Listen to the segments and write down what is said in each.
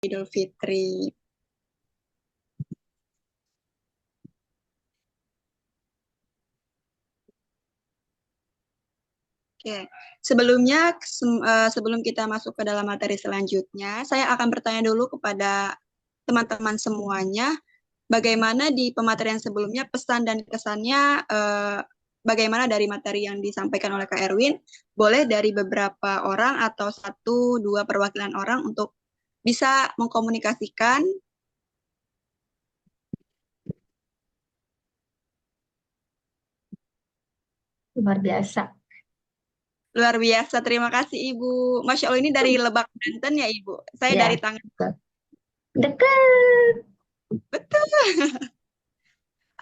Idul Fitri. Oke, sebelum kita masuk ke dalam materi selanjutnya, saya akan bertanya dulu kepada teman-teman semuanya, bagaimana di pematerian sebelumnya pesan dan kesannya, bagaimana dari materi yang disampaikan oleh Kak Erwin, boleh dari beberapa orang atau satu, dua perwakilan orang untuk bisa mengkomunikasikan. Luar biasa. Luar biasa, terima kasih Ibu. Masya Allah, ini dari Lebak, Banten ya Ibu. Saya dari Ya, Tangerang. dekat. Betul.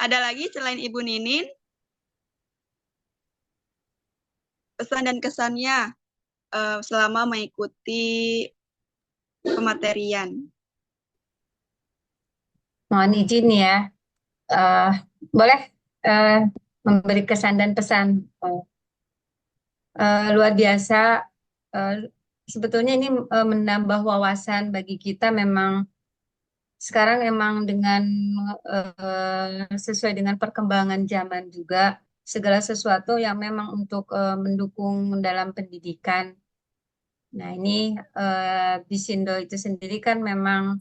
Ada lagi selain Ibu Ninin, pesan dan kesannya selama mengikuti pematerian. Mohon izin ya, eh, boleh eh, memberi kesan dan pesan. Luar biasa. Eh, Sebetulnya ini menambah wawasan bagi kita. Memang sekarang emang dengan sesuai dengan perkembangan zaman juga segala sesuatu yang memang untuk mendukung dalam pendidikan. Nah, ini Bisindo itu sendiri kan memang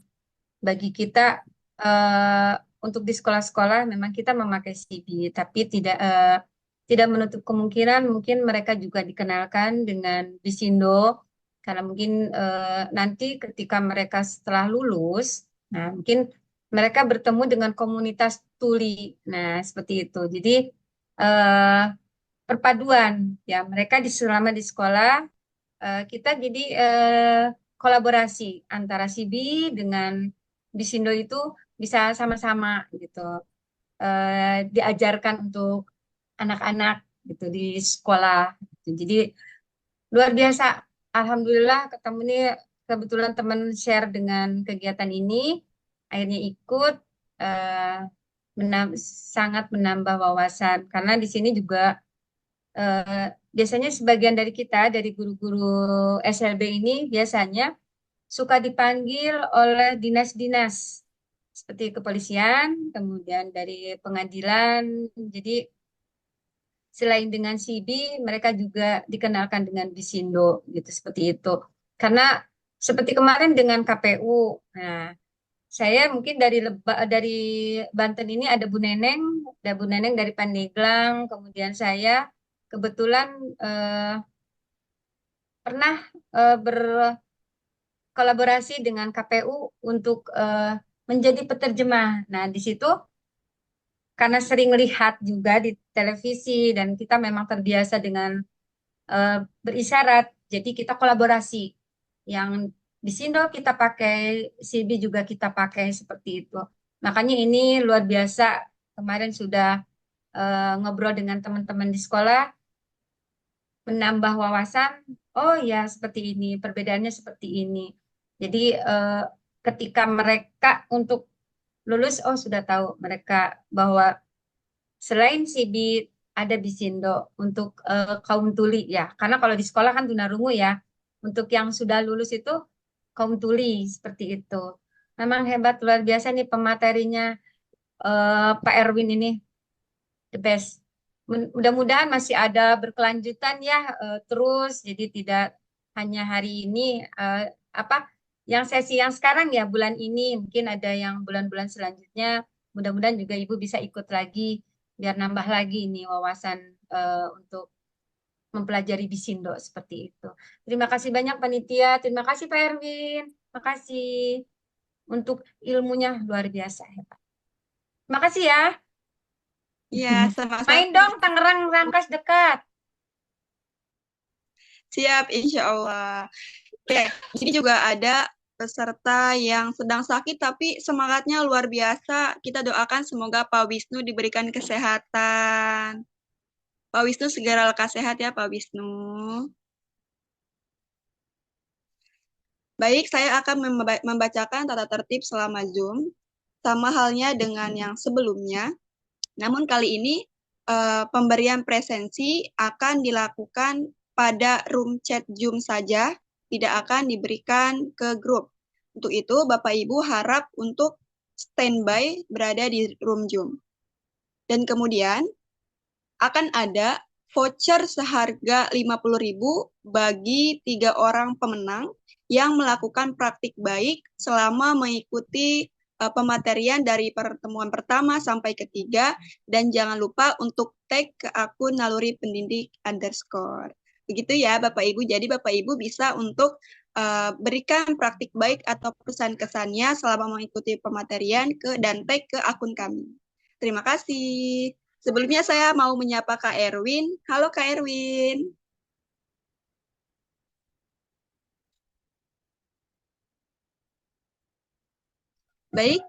bagi kita eh, untuk di sekolah-sekolah memang kita memakai CB, tapi tidak menutup kemungkinan mungkin mereka juga dikenalkan dengan Bisindo karena mungkin nanti ketika mereka setelah lulus, nah mungkin mereka bertemu dengan komunitas tuli. Nah, seperti itu. Jadi eh, perpaduan ya mereka selama di sekolah kita jadi kolaborasi antara CB dengan Bisindo itu bisa sama-sama gitu diajarkan untuk anak-anak gitu di sekolah. Gitu. Jadi luar biasa. Alhamdulillah ketemu nih kebetulan teman share dengan kegiatan ini, akhirnya ikut eh, sangat menambah wawasan karena di sini juga biasanya sebagian dari kita, dari guru-guru SLB ini biasanya suka dipanggil oleh dinas-dinas seperti kepolisian, kemudian dari pengadilan. Jadi selain dengan CB, mereka juga dikenalkan dengan Bisindo gitu seperti itu. Karena seperti kemarin dengan KPU. Nah, saya mungkin dari Banten ini ada Bu Neneng dari Pandeglang, kemudian saya kebetulan eh, pernah berkolaborasi dengan KPU untuk menjadi peterjemah. Nah, di situ karena sering lihat juga di televisi dan kita memang terbiasa dengan eh, berisyarat, jadi kita kolaborasi. Yang di Sindo kita pakai, CB juga kita pakai seperti itu. Makanya ini luar biasa. Kemarin sudah ngobrol dengan teman-teman di sekolah, menambah wawasan. Oh ya, seperti ini, perbedaannya seperti ini. Jadi ketika mereka untuk lulus, oh sudah tahu mereka bahwa selain CB ada Bisindo untuk kaum tuli ya. Karena kalau di sekolah kan tunarungu ya. Untuk yang sudah lulus itu kaum tuli seperti itu. Memang hebat luar biasa nih pematerinya Pak Erwin ini the best. Mudah-mudahan masih ada berkelanjutan ya terus. Jadi tidak hanya hari ini apa yang sesi yang sekarang ya bulan ini mungkin ada yang bulan-bulan selanjutnya. Mudah-mudahan juga Ibu bisa ikut lagi biar nambah lagi nih wawasan untuk mempelajari Bisindo seperti itu. Terima kasih banyak panitia. Terima kasih Pak Erwin. Terima kasih untuk ilmunya luar biasa hebat. Terima kasih ya. Iya, Main sama-sama. dong Tangerang Rangkas dekat. Siap, insya Allah. Oke, di sini juga ada peserta yang sedang sakit tapi semangatnya luar biasa. Kita doakan semoga Pak Wisnu diberikan kesehatan. Pak Wisnu segera lekas sehat ya Pak Wisnu. Baik, saya akan membacakan tata tertib selama Zoom, sama halnya dengan yang sebelumnya. Namun kali ini pemberian presensi akan dilakukan pada room chat Zoom saja, tidak akan diberikan ke grup. Untuk itu, Bapak Ibu harap untuk standby berada di room Zoom. Dan kemudian akan ada voucher seharga 50.000 bagi 3 orang pemenang yang melakukan praktik baik selama mengikuti pematerian dari pertemuan pertama sampai ketiga, dan jangan lupa untuk tag ke akun naluri pendidik underscore. Begitu ya Bapak Ibu. Jadi Bapak Ibu bisa untuk berikan praktik baik atau pesan kesannya selama mengikuti pematerian dan tag ke akun kami. Terima kasih. Sebelumnya saya mau menyapa Kak Erwin. Halo Kak Erwin. Baik,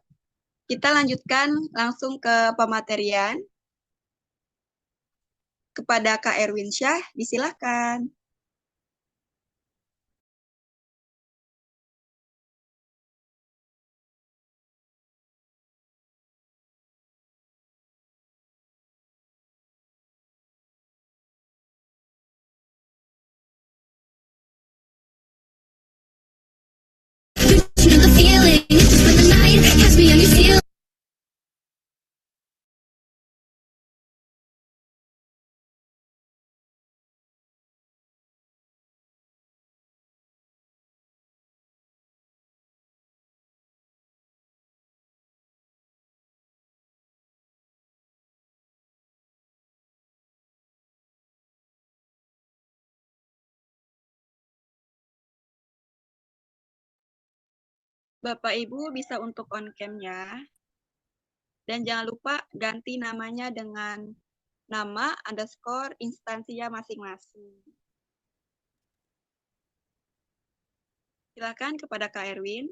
kita lanjutkan langsung ke pematerian. Kepada Kak Erwin Syah, disilahkan. The feeling, when the night has me on your seal. Bapak Ibu bisa untuk on cam ya. Dan jangan lupa ganti namanya dengan nama underscore instansinya masing-masing. Silakan kepada Kak Erwin.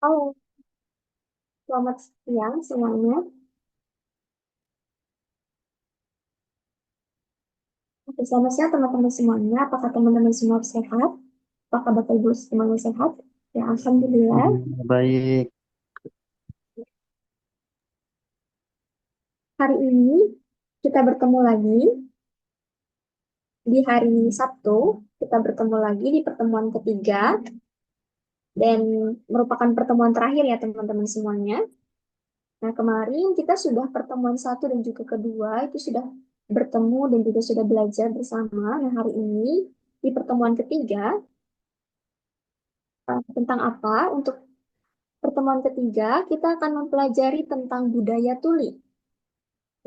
Halo, selamat siang semuanya. Oke, selamat siang teman-teman semuanya. Apakah teman-teman semua sehat? Apakah Bapak Ibu semuanya sehat? Ya, Alhamdulillah. Baik, Hari ini kita bertemu lagi di hari Sabtu. Kita bertemu lagi di pertemuan ketiga dan merupakan pertemuan terakhir ya teman-teman semuanya. Nah, kemarin kita sudah pertemuan satu dan juga kedua itu sudah bertemu dan juga sudah belajar bersama. Nah, hari ini di pertemuan ketiga tentang apa? Untuk pertemuan ketiga, kita akan mempelajari tentang budaya tuli.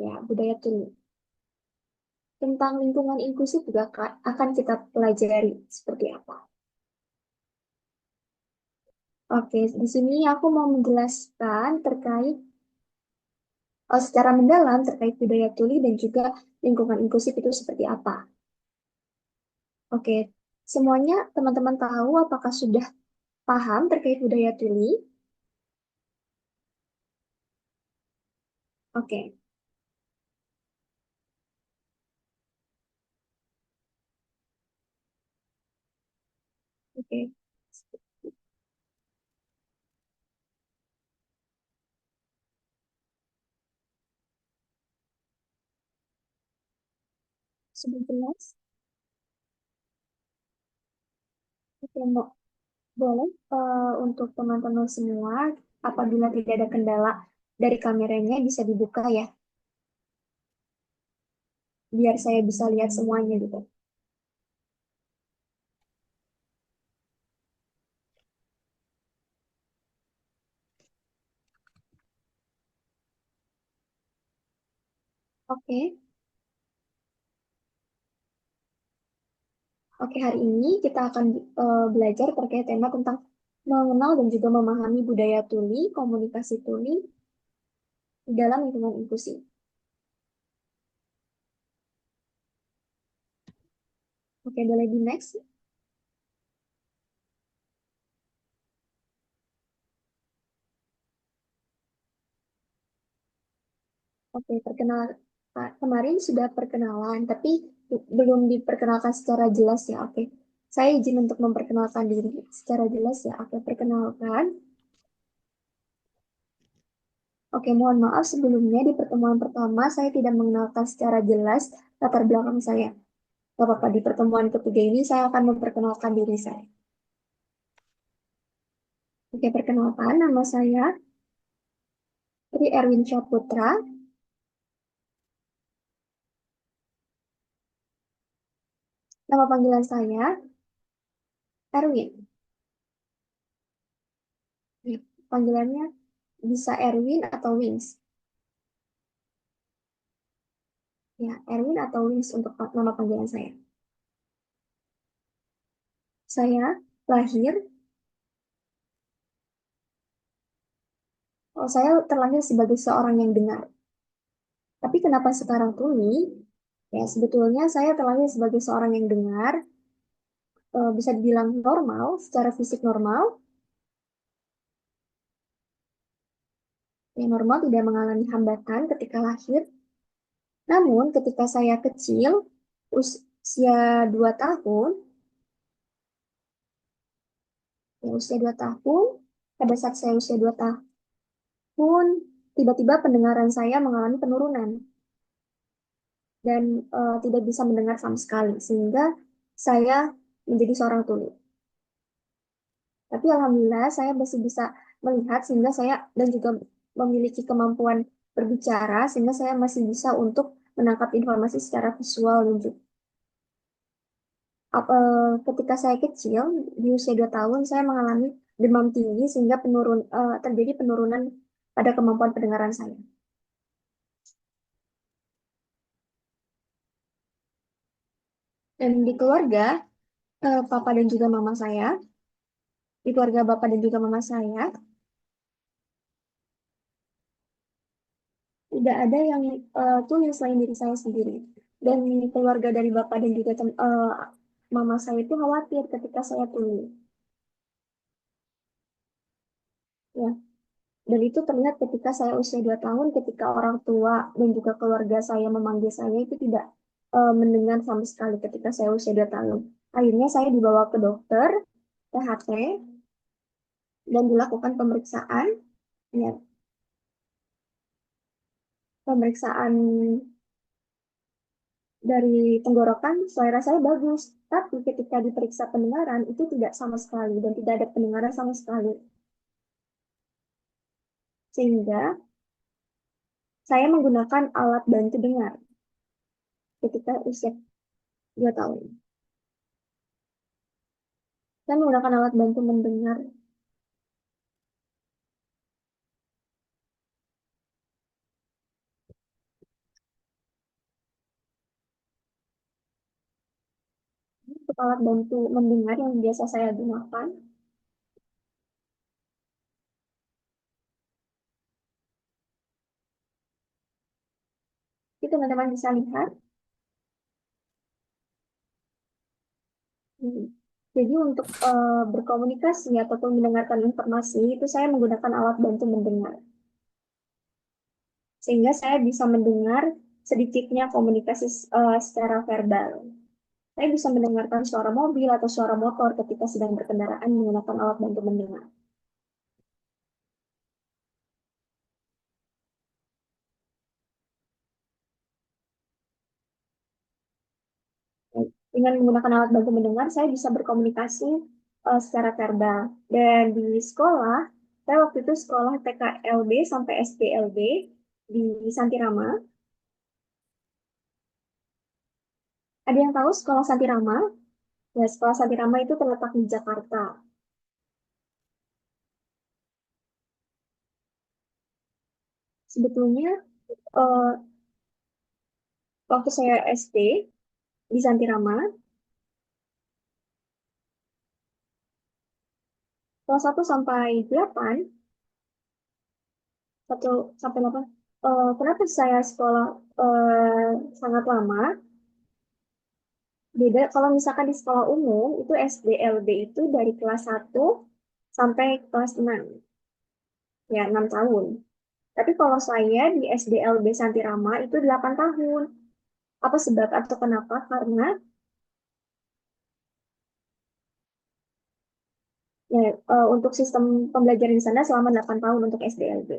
Ya, budaya tuli. Tentang lingkungan inklusif juga akan kita pelajari seperti apa. Oke, di sini aku mau menjelaskan terkait secara mendalam terkait budaya tuli dan juga lingkungan inklusif itu seperti apa. Oke, semuanya teman-teman tahu apakah sudah paham terkait budaya tuli? Oke, oke. Sudah jelas? Oke, boleh untuk teman-teman semua, apabila tidak ada kendala dari kameranya bisa dibuka ya, biar saya bisa lihat semuanya gitu. Oke, oke, hari ini kita akan belajar terkait tema tentang mengenal dan juga memahami budaya tuli, komunikasi tuli di dalam lingkungan inklusi. Oke, boleh di next. Oke, kemarin sudah perkenalan, tapi belum diperkenalkan secara jelas ya. Oke, saya izin untuk memperkenalkan diri secara jelas ya. Oke, perkenalkan. Oke, mohon maaf sebelumnya di pertemuan pertama saya tidak mengenalkan secara jelas latar belakang saya. Gak apa-apa, di pertemuan ketiga ini saya akan memperkenalkan diri saya. Oke, perkenalkan nama saya Tri Erwin Syaputra. Nama panggilan saya Erwin. Ya, panggilannya bisa Erwin atau Wings. Ya, Erwin atau Wings untuk nama panggilan saya. Saya lahir, saya terlahir sebagai seorang yang dengar. Tapi kenapa sekarang tuli? Ya, sebetulnya saya terlahir sebagai seorang yang dengar, bisa dibilang normal, secara fisik normal, ya normal tidak mengalami hambatan ketika lahir. Namun ketika saya kecil, usia 2 tahun, ya usia 2 tahun, pada saat saya usia 2 tahun, tiba-tiba pendengaran saya mengalami penurunan dan tidak bisa mendengar sama sekali, sehingga saya menjadi seorang tuli. Tapi alhamdulillah saya masih bisa melihat sehingga saya dan juga memiliki kemampuan berbicara sehingga saya masih bisa untuk menangkap informasi secara visual dan juga ketika saya kecil di usia 2 tahun saya mengalami demam tinggi sehingga terjadi penurunan pada kemampuan pendengaran saya. Dan di keluarga papa dan juga mama saya, di keluarga bapak dan juga mama saya tidak ada yang tuli selain diri saya sendiri. Dan keluarga dari bapak dan juga mama saya itu khawatir ketika saya tuli. Ya, dan itu terlihat ketika saya usia 2 tahun, ketika orang tua dan juga keluarga saya memanggil saya itu tidak mendengar sama sekali ketika saya usia 2 tahun. Akhirnya saya dibawa ke dokter, THT, dan dilakukan pemeriksaan. Ya, pemeriksaan dari tenggorokan selera saya bagus, tapi ketika diperiksa pendengaran itu tidak sama sekali dan tidak ada pendengaran sama sekali. Sehingga saya menggunakan alat bantu dengar ketika usia 2 tahun. Saya menggunakan alat bantu mendengar untuk alat bantu mendengar yang biasa saya gunakan. Itu teman-teman bisa lihat. Hmm. Jadi untuk berkomunikasi ataupun mendengarkan informasi itu saya menggunakan alat bantu mendengar. Sehingga saya bisa mendengar sedikitnya komunikasi secara verbal. Saya bisa mendengarkan suara mobil atau suara motor ketika sedang berkendaraan menggunakan alat bantu mendengar. Dengan menggunakan alat bantu mendengar, saya bisa berkomunikasi secara verbal. Dan di sekolah, Saya waktu itu sekolah TKLB sampai SDLB di Santirama. Ada yang tahu sekolah Santirama? Ya, sekolah Santirama itu terletak di Jakarta. Sebetulnya eh, waktu saya SD di Santirama, kelas 1 sampai 8, 1 sampai 8. Kenapa saya sekolah sangat lama? Beda kalau misalkan di sekolah umum, itu SDLB itu dari kelas 1 sampai kelas 6. Ya, 6 tahun. Tapi kalau saya di SDLB Santirama itu 8 tahun. Apa sebab atau kenapa? Karena ya, untuk sistem pembelajaran di sana selama 8 tahun untuk SDLB.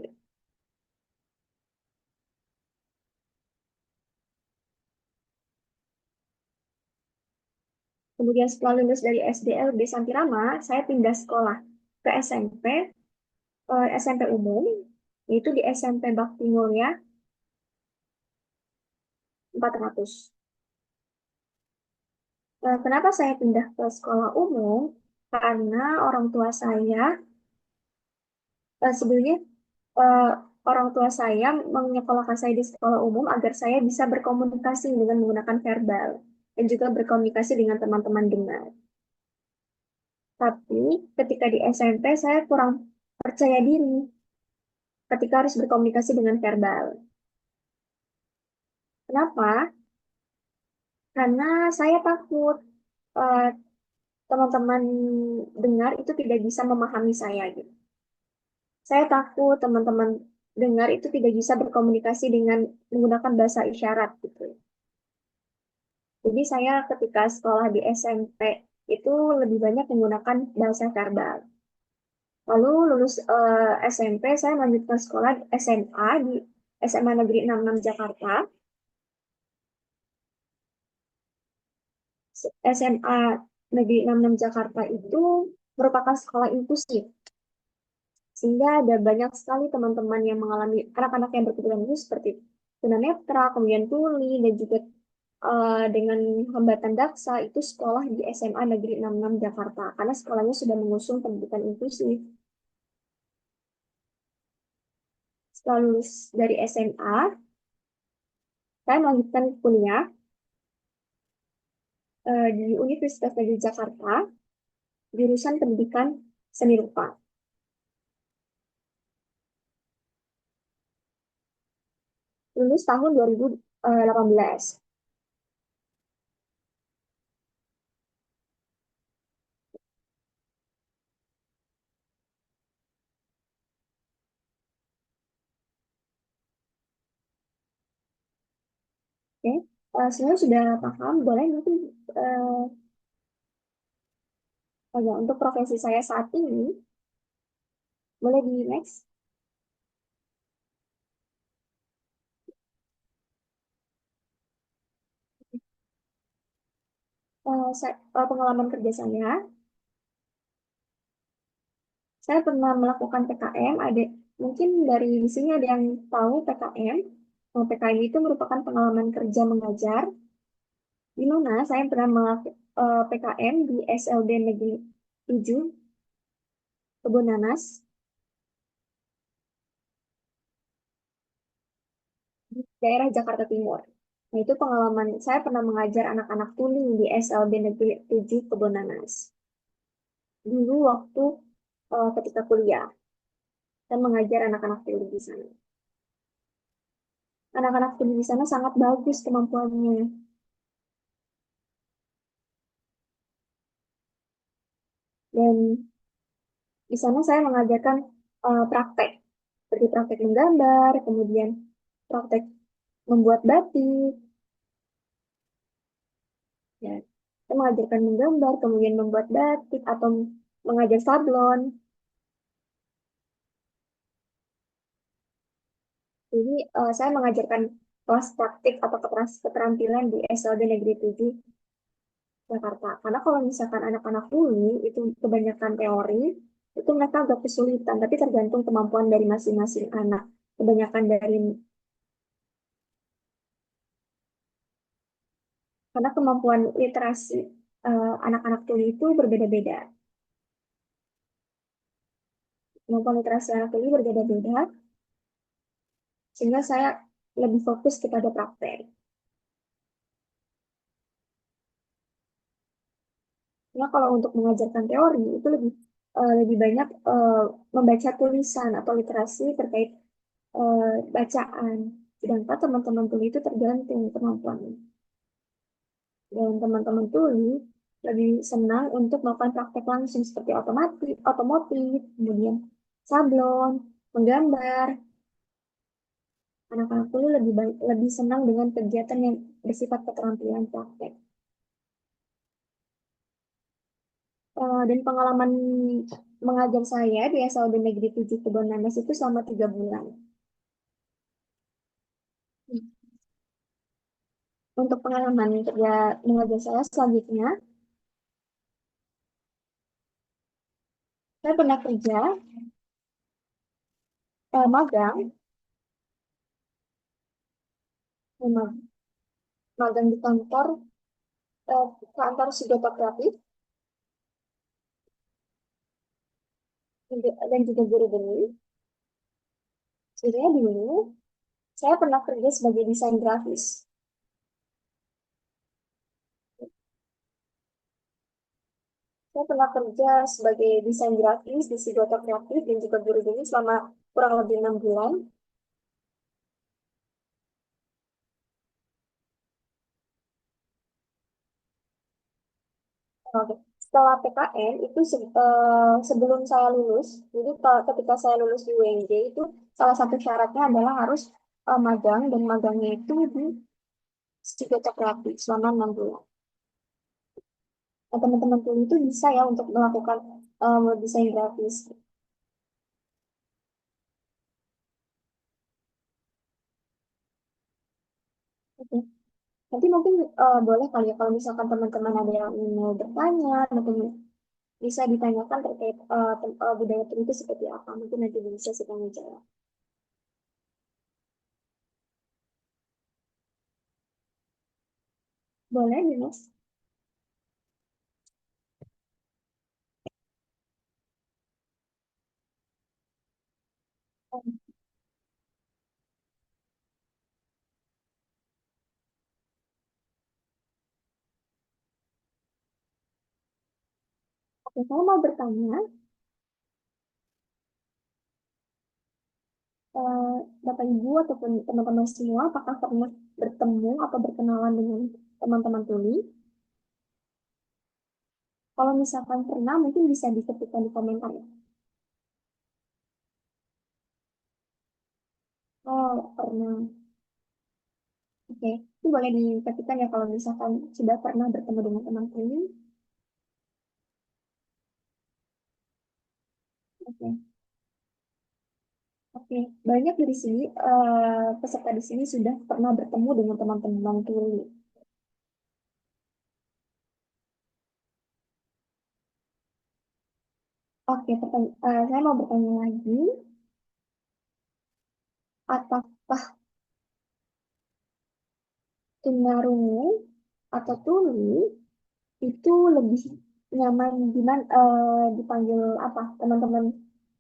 Kemudian setelah lulus dari SDLB Santirama, saya pindah sekolah ke SMP, SMP umum, yaitu di SMP Bakti Mulia 400. Kenapa saya pindah ke sekolah umum? Karena orang tua saya, sebenarnya eh, orang tua saya menyekolahkan saya di sekolah umum agar saya bisa berkomunikasi dengan menggunakan verbal dan juga berkomunikasi dengan teman-teman dengar. Tapi ketika di SMP saya kurang percaya diri ketika harus berkomunikasi dengan verbal. Kenapa? Karena saya takut eh, teman-teman dengar itu tidak bisa memahami saya gitu. Saya takut teman-teman dengar itu tidak bisa berkomunikasi dengan menggunakan bahasa isyarat gitu. Jadi saya ketika sekolah di SMP itu lebih banyak menggunakan bahasa verbal. Lalu lulus SMP, saya melanjutkan sekolah SMA di SMA Negeri 66 Jakarta. SMA Negeri 66 Jakarta itu merupakan sekolah inklusif. Sehingga ada banyak sekali teman-teman yang mengalami anak-anak yang berkebutuhan khusus seperti tunanetra, kemudian tuli, dan juga dengan hambatan daksa itu sekolah di SMA Negeri 66 Jakarta karena sekolahnya sudah mengusung pendidikan inklusif. Setelah lulus dari SMA, saya melanjutkan kuliah di Universitas Negeri Jakarta, jurusan pendidikan seni rupa. Lulus tahun 2018. Oke, sebenarnya sudah paham, boleh mungkin eh, untuk profesi saya saat ini, boleh di next. Pengalaman kerja saya pernah melakukan PKM. Ada mungkin dari di sini ada yang tahu PKM. Nah, PKM itu merupakan pengalaman kerja mengajar, di mana saya pernah melakukan PKM di SLB Negeri 7 Kebun Nanas, di daerah Jakarta Timur. Nah, itu pengalaman saya pernah mengajar anak-anak tuli di SLB Negeri 7 Kebun Nanas. Dulu waktu ketika kuliah, dan mengajar anak-anak tuli di sana. Anak-anak tuli di sana sangat bagus kemampuannya. Dan di sana saya mengajarkan praktek, seperti praktek menggambar, kemudian praktek membuat batik, ya. Saya mengajarkan menggambar, kemudian membuat batik, atau mengajar sablon. Jadi saya mengajarkan kelas praktik atau keterampilan di SLB Negeri 7 Jakarta. Karena kalau misalkan anak-anak tuli itu kebanyakan teori, itu mereka agak kesulitan, tapi tergantung kemampuan dari masing-masing anak. Kebanyakan dari karena kemampuan literasi anak-anak tuli itu berbeda-beda. Kemampuan literasi anak tuli berbeda-beda, sehingga saya lebih fokus kepada praktek. Karena kalau untuk mengajarkan teori itu lebih banyak membaca tulisan atau literasi terkait bacaan. Sedangkan teman-teman tuli itu tergantung kemampuannya. Dan teman-teman tuli lebih senang untuk melakukan praktek langsung seperti otomotif, kemudian sablon, menggambar. Anak-anak tuli lebih senang dengan kegiatan yang bersifat keterampilan praktek. Dan pengalaman mengajar saya di SLB Negeri 7 Kebonanas itu selama 3 bulan. Untuk pengalaman kerja mengajar saya selanjutnya, saya pernah kerja magang, memang magang di kantor Sidoto Kreatif dan juga guru geni. Sebenarnya dulu saya pernah kerja sebagai desain grafis. Saya pernah kerja sebagai desain grafis di Sidoto Kreatif dan juga guru geni selama kurang lebih 6 bulan. Oke. Setelah PKN itu sebelum saya lulus, jadi ketika saya lulus di UNJ itu salah satu syaratnya adalah harus magang dan magangnya itu di Psikotek Kreatif selama 6 bulan. Nah, teman-teman kuliah itu bisa ya untuk melakukan desain grafis. Oke. Nanti mungkin boleh kali ya kalau misalkan teman-teman ada yang mau bertanya, mungkin bisa ditanyakan terkait budaya tuli itu seperti apa. Mungkin nanti bisa saya tanya jawab. Boleh, Dimas? Oke, saya mau bertanya, eh, Bapak Ibu ataupun teman-teman semua, apakah pernah bertemu atau berkenalan dengan teman-teman tuli? Kalau misalkan pernah, mungkin bisa diketikkan di komentar ya. Oh, pernah. Oke, itu boleh diketikkan ya kalau misalkan sudah pernah bertemu dengan teman tuli. Oke, oke. Banyak dari sini, peserta di sini sudah pernah bertemu dengan teman-teman tuli. Oke, saya mau bertanya lagi, apakah tunarungu atau tuli itu lebih nyaman dipanggil apa? Teman-teman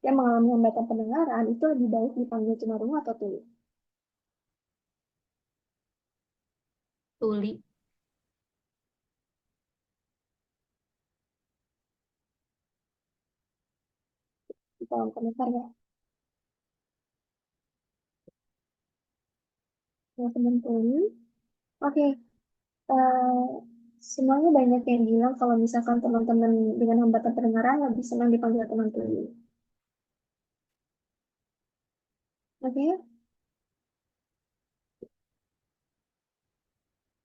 yang mengalami hambatan pendengaran itu lebih baik dipanggil tunarungu atau tuli? Tuli. Di kolom komentar ya. Teman-teman tuli. Oke, eh, semuanya banyak yang bilang kalau misalkan teman-teman dengan hambatan pendengaran lebih senang dipanggil teman tuli. Oke,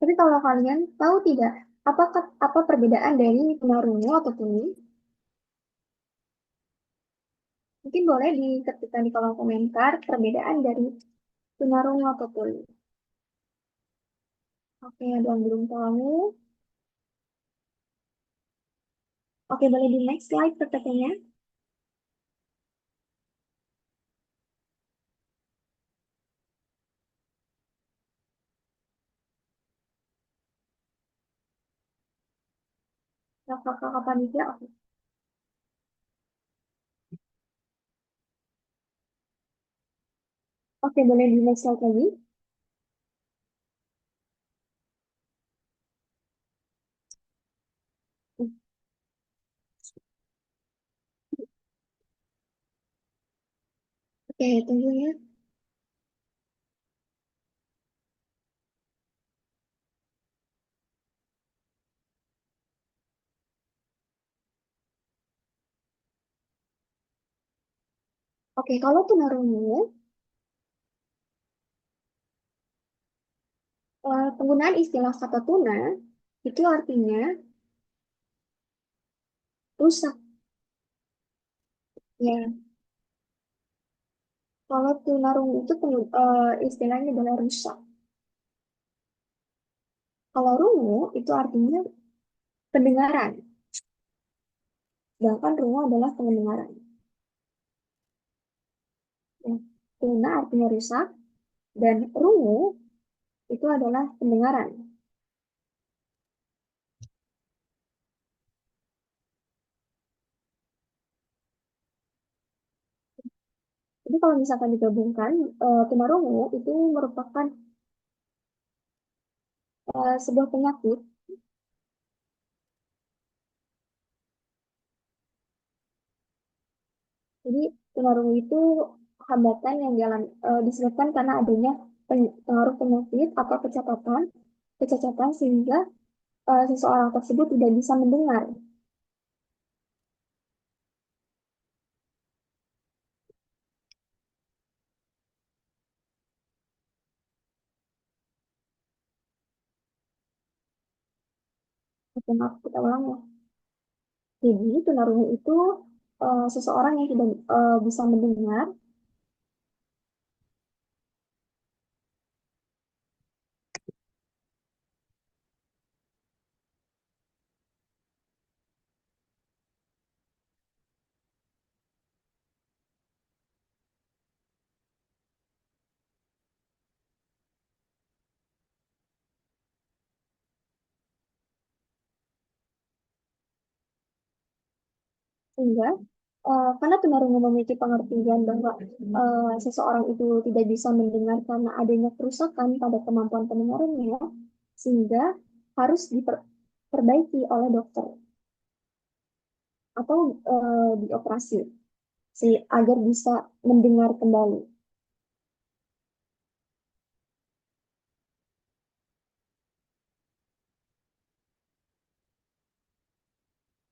tapi kalau kalian tahu tidak, apa perbedaan dari tunarungu atau tuli? Mungkin boleh diketikkan di kolom komentar perbedaan dari tunarungu atau tuli. Oke, ada yang belum tahu. Oke, boleh di next slide PPT-nya. Kakak panitia, oke. Oke, boleh di next slide lagi. Oke, tunggu ya. Oke, kalau tunarungu, penggunaan istilah kata tuna itu artinya rusak. Ya, kalau tunarungu itu istilahnya adalah rusak. Kalau rungu itu artinya pendengaran. Sedangkan rungu adalah pendengaran. Ya, tuna artinya rusak dan rungu itu adalah pendengaran. Jadi kalau misalkan digabungkan, tunarungu itu merupakan sebuah penyakit. Jadi tunarungu itu hambatan yang disebabkan karena adanya pengaruh penyakit atau kecacatan sehingga seseorang tersebut tidak bisa mendengar. Oke, maaf, kita ulang ya. Jadi tunarungu itu seseorang yang tidak bisa mendengar. Sehingga karena tunarungu memiliki pengertian bahwa seseorang itu tidak bisa mendengar karena adanya kerusakan pada kemampuan pendengarannya, sehingga harus diperbaiki oleh dokter atau dioperasi agar bisa mendengar kembali.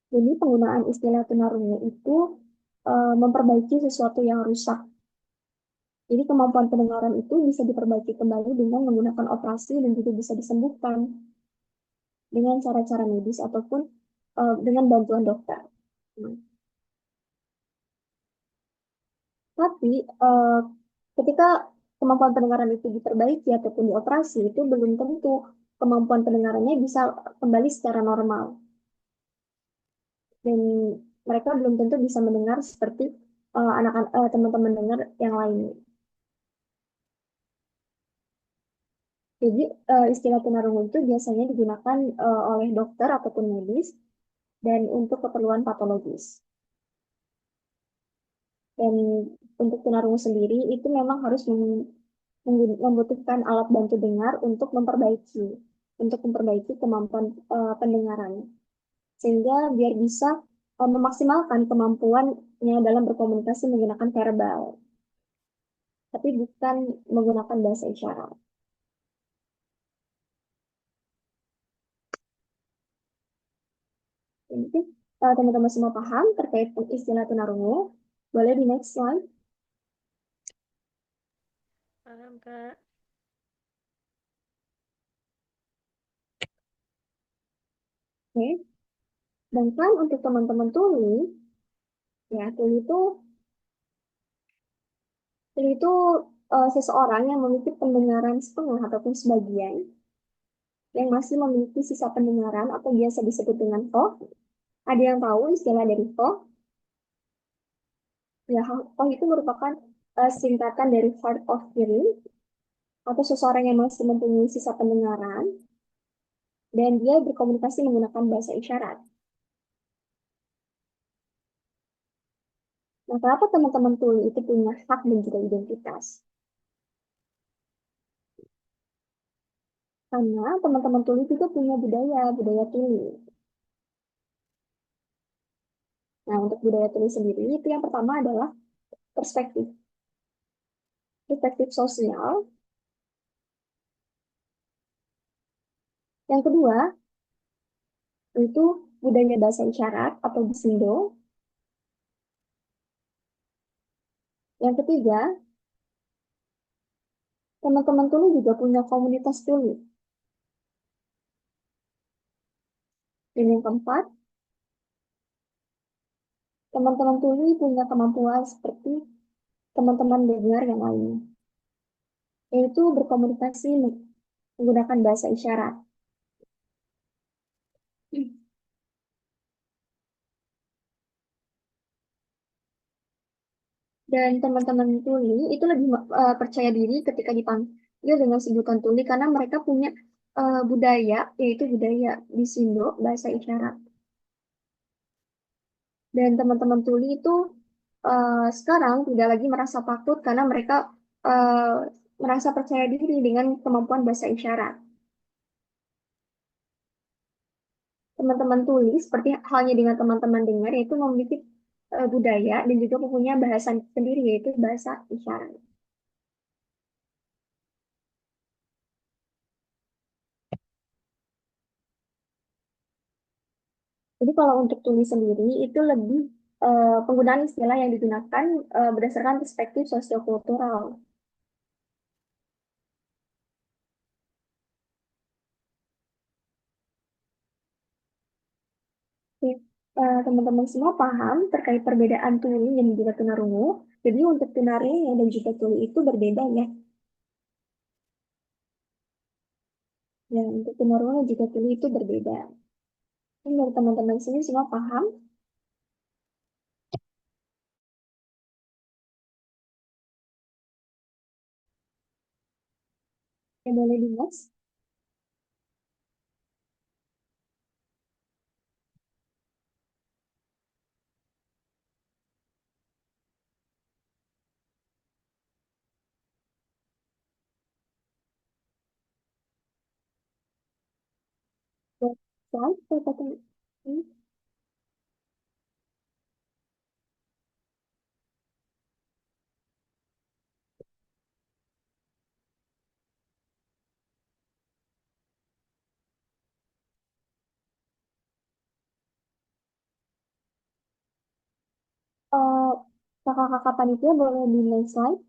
Jadi penggunaan istilah tunarungu itu memperbaiki sesuatu yang rusak. Jadi kemampuan pendengaran itu bisa diperbaiki kembali dengan menggunakan operasi dan juga bisa disembuhkan dengan cara-cara medis ataupun dengan bantuan dokter. Nah, tapi ketika kemampuan pendengaran itu diperbaiki ataupun dioperasi, itu belum tentu kemampuan pendengarannya bisa kembali secara normal. Dan mereka belum tentu bisa mendengar seperti teman-teman dengar yang lainnya. Jadi istilah tunarungu itu biasanya digunakan oleh dokter ataupun medis dan untuk keperluan patologis. Dan untuk tunarungu sendiri itu memang harus membutuhkan alat bantu dengar untuk memperbaiki kemampuan pendengaran, sehingga biar bisa memaksimalkan kemampuannya dalam berkomunikasi menggunakan verbal, tapi bukan menggunakan bahasa isyarat. Mungkin teman-teman semua paham terkait istilah tunarungu. Boleh di next slide. Paham, Kak. Oke. Sedangkan untuk teman-teman tuli, ya tuli itu seseorang yang memiliki pendengaran setengah ataupun sebagian yang masih memiliki sisa pendengaran atau biasa disebut dengan VOH. Ada yang tahu istilah dari VOH? Ya, VOH itu merupakan singkatan dari hard of hearing atau seseorang yang masih mempunyai sisa pendengaran dan dia berkomunikasi menggunakan bahasa isyarat. Nah, kenapa teman-teman tuli itu punya hak dan juga identitas? Karena teman-teman tuli itu punya budaya, budaya tuli. Nah, untuk budaya tuli sendiri itu yang pertama adalah perspektif. Perspektif sosial. Yang kedua, itu budaya bahasa isyarat atau bisindo. Yang ketiga, teman-teman tuli juga punya komunitas tuli. Dan yang keempat, teman-teman tuli punya kemampuan seperti teman-teman dengar yang lainnya, yaitu berkomunikasi menggunakan bahasa isyarat. Dan teman-teman tuli itu lebih percaya diri ketika dipanggil dengan sebutan tuli karena mereka punya budaya, yaitu budaya bisindo, bahasa isyarat. Dan teman-teman tuli itu sekarang tidak lagi merasa takut karena mereka eh, merasa percaya diri dengan kemampuan bahasa isyarat. Teman-teman tuli, seperti halnya dengan teman-teman dengar, yaitu memiliki budaya dan juga mempunyai bahasa sendiri, yaitu bahasa isyarat. Jadi kalau untuk tuli sendiri itu lebih penggunaan istilah yang digunakan berdasarkan perspektif sosiokultural. Oke, teman-teman semua paham terkait perbedaan tuli dan juga tunarungu. Jadi untuk tunarungu dan juga tuli itu berbeda ya. Dan untuk tunarungu dan juga tuli itu berbeda. Ini dari teman-teman sini semua paham? Ya boleh Dimas. Buat slide, ini. Eh, kakak-kakak panitia boleh di next slide.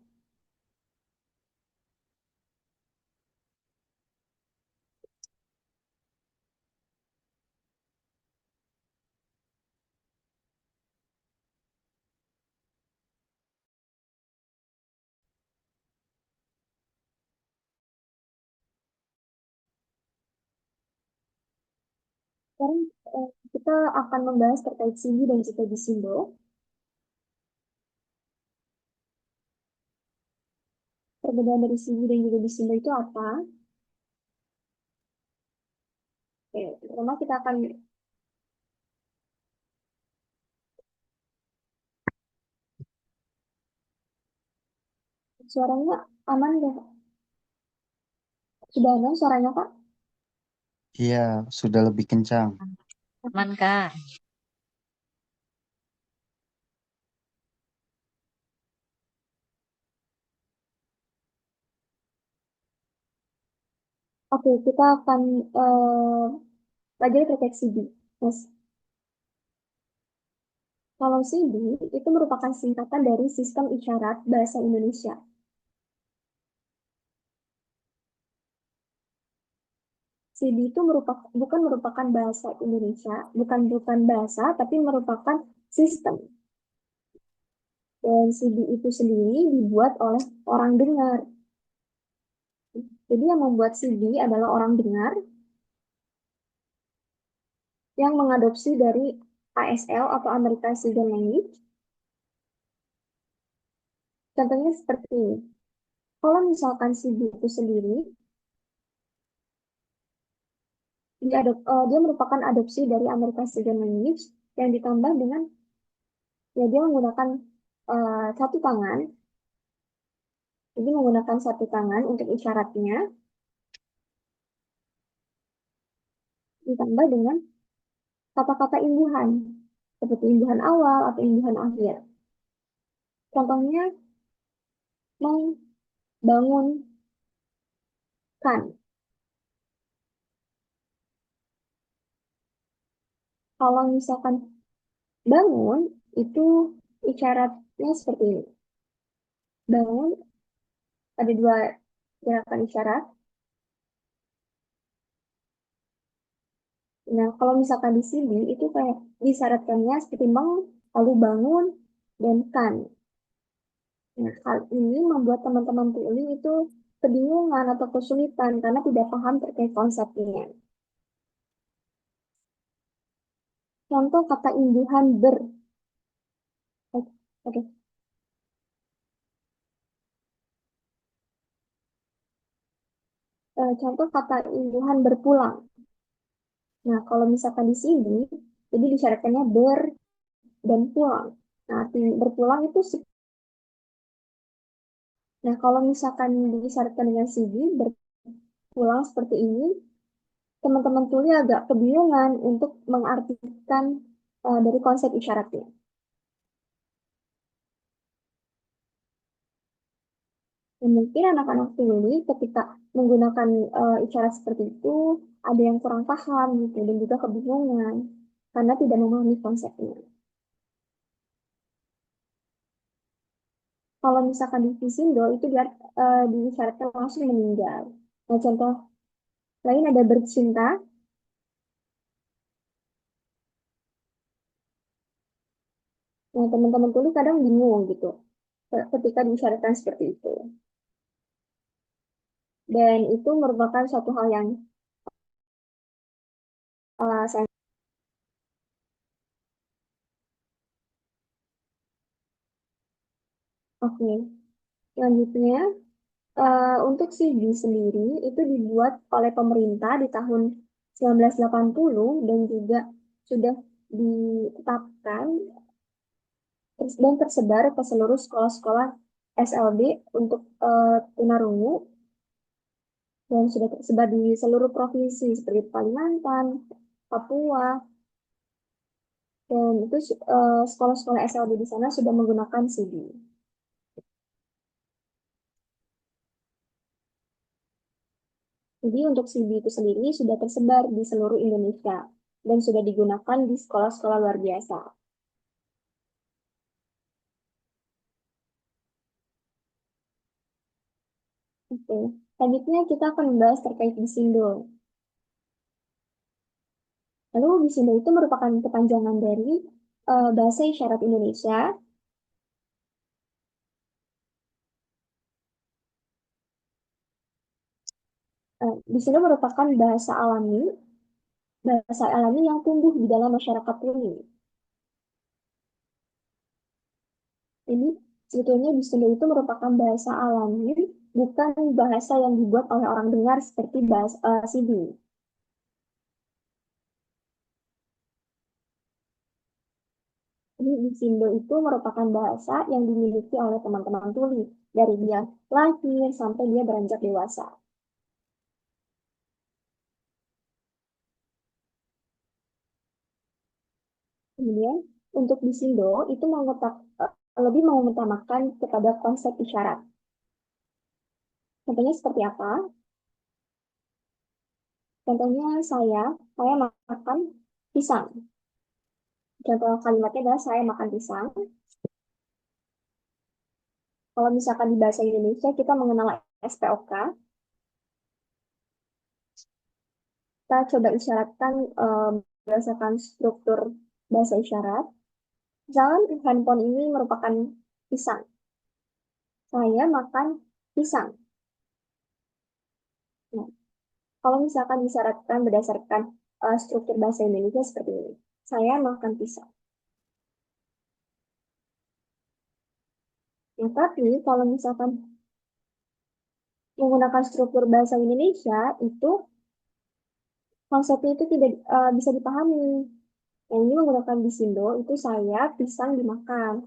Sekarang kita akan membahas terkait Sindi dan juga Bisindo. Perbedaan dari Sindi dan juga Bisindo itu apa? Oke, pertama kita akan suaranya aman nggak? Sudah aman suaranya Kak? Iya, sudah lebih kencang. Aman, Kak. Oke, kita akan pelajari terkait CD. Mas, kalau CD itu merupakan singkatan dari Sistem Isyarat Bahasa Indonesia. CD itu bukan merupakan bahasa Indonesia, bukan bahasa, tapi merupakan sistem. Dan CD itu sendiri dibuat oleh orang dengar. Jadi yang membuat CD adalah orang dengar yang mengadopsi dari ASL atau American Sign Language. Contohnya seperti ini. Kalau misalkan CD itu sendiri, dia merupakan adopsi dari American Sign Language yang ditambah dengan, ya dia menggunakan satu tangan. Jadi menggunakan satu tangan untuk isyaratnya, ditambah dengan kata-kata imbuhan, seperti imbuhan awal atau imbuhan akhir. Contohnya, membangunkan. Kalau misalkan bangun, itu isyaratnya seperti ini. Bangun, ada dua gerakan isyarat. Nah, kalau misalkan di sini, itu kayak disyaratkannya seperti lalu bangun, dan kan. Nah, hal ini membuat teman-teman tuli itu kebingungan atau kesulitan karena tidak paham terkait konsepnya. Contoh kata imbuhan ber. Oke. Contoh kata imbuhan berpulang. Nah, kalau misalkan di sini, jadi disyaratkannya ber dan pulang. Nah, arti berpulang itu Nah, kalau misalkan disyaratkan dengan CV, berpulang seperti ini, teman-teman tuli agak kebingungan untuk mengartikan dari konsep isyaratnya. Mungkin anak-anak tuli ketika menggunakan isyarat seperti itu, ada yang kurang paham gitu, dan juga kebingungan, karena tidak memahami konsepnya. Kalau misalkan di Visindo, itu disyaratkan langsung meninggal. Nah, contoh lain ada bercinta. Nah, teman-teman tuli kadang bingung gitu, ketika disyaratkan seperti itu. Dan itu merupakan suatu hal yang saya Oke, selanjutnya untuk CD sendiri itu dibuat oleh pemerintah di tahun 1980 dan juga sudah ditetapkan dan tersebar ke seluruh sekolah-sekolah SLB untuk tunarungu dan sudah tersebar di seluruh provinsi seperti Kalimantan, Papua, dan itu sekolah-sekolah SLB di sana sudah menggunakan CD. Jadi untuk CD itu sendiri sudah tersebar di seluruh Indonesia dan sudah digunakan di sekolah-sekolah luar biasa. Oke, selanjutnya kita akan membahas terkait Bisindo. Lalu Bisindo itu merupakan kepanjangan dari Bahasa Isyarat Indonesia. Bisindo merupakan bahasa alami yang tumbuh di dalam masyarakat tuli. Jadi sebetulnya Bisindo itu merupakan bahasa alami, bukan bahasa yang dibuat oleh orang dengar seperti bahasa CD. Jadi Bisindo itu merupakan bahasa yang dimiliki oleh teman-teman tuli dari dia lahir sampai dia beranjak dewasa. Kemudian untuk Bisindo itu lebih mengutamakan kepada konsep isyarat. Contohnya seperti apa? Contohnya saya makan pisang. Contoh kalimatnya adalah saya makan pisang. Kalau misalkan di bahasa Indonesia kita mengenal SPOK, kita coba isyaratkan berdasarkan struktur bahasa isyarat. Misalkan handphone ini merupakan pisang. Saya makan pisang. Nah, kalau misalkan disyaratkan berdasarkan struktur bahasa Indonesia seperti ini. Saya makan pisang. Nah, tapi kalau misalkan menggunakan struktur bahasa Indonesia, itu konsepnya itu tidak bisa dipahami. Yang ini menggunakan Bisindo, itu saya pisang dimakan.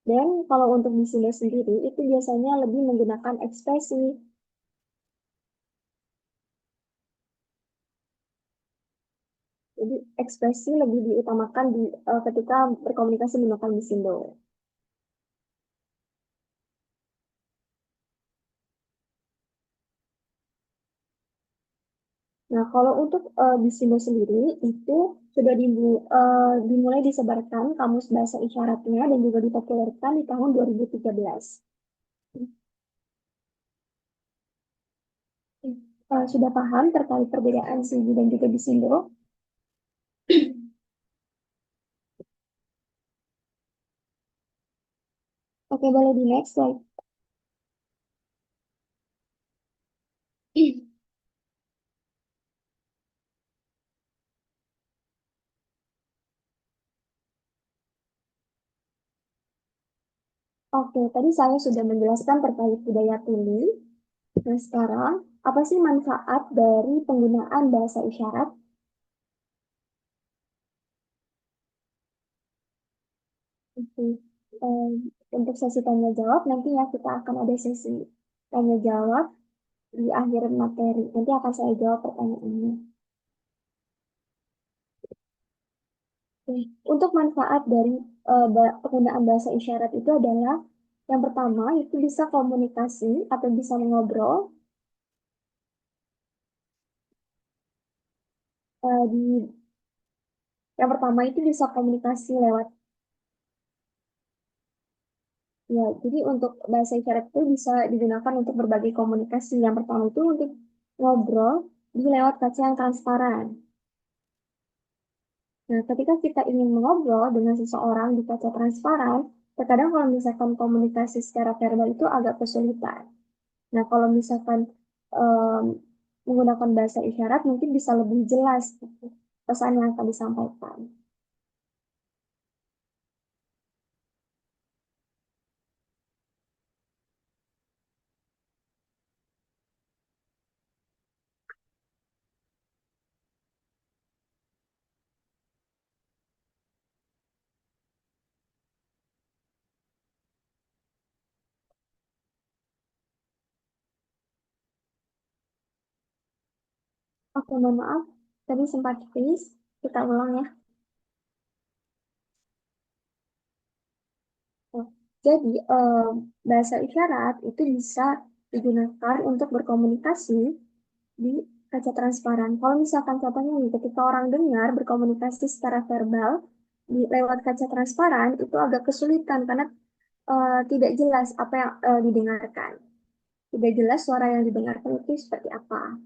Dan kalau untuk di sini sendiri, itu biasanya lebih menggunakan ekspresi. Jadi ekspresi lebih diutamakan ketika berkomunikasi menggunakan Misindo. Nah, kalau untuk Bisindo sendiri itu sudah dimulai disebarkan kamus bahasa isyaratnya dan juga dipopulerkan di tahun 2013. Sudah paham terkait perbedaan Sigi dan juga Bisindo? Oke, boleh di next slide. Oke, tadi saya sudah menjelaskan terkait budaya tuli. Nah, sekarang apa sih manfaat dari penggunaan bahasa isyarat? Oke, em, untuk sesi tanya jawab nanti ya kita akan ada sesi tanya jawab di akhir materi. Nanti akan saya jawab pertanyaannya. Oke, untuk manfaat dari penggunaan bahasa isyarat itu adalah yang pertama itu bisa komunikasi atau bisa mengobrol. Yang pertama itu bisa komunikasi lewat. Ya, jadi untuk bahasa isyarat itu bisa digunakan untuk berbagai komunikasi. Yang pertama itu untuk ngobrol di lewat kaca yang transparan. Nah, ketika kita ingin mengobrol dengan seseorang di kaca transparan, terkadang kalau misalkan komunikasi secara verbal itu agak kesulitan. Nah, kalau misalkan em, menggunakan bahasa isyarat mungkin bisa lebih jelas gitu, pesan yang akan disampaikan. Oke, mohon maaf, tadi sempat freeze, kita ulang ya. Nah, jadi bahasa isyarat itu bisa digunakan untuk berkomunikasi di kaca transparan. Kalau misalkan contohnya nih, ketika orang dengar berkomunikasi secara verbal lewat kaca transparan itu agak kesulitan karena tidak jelas apa yang didengarkan. Tidak jelas suara yang didengarkan itu seperti apa.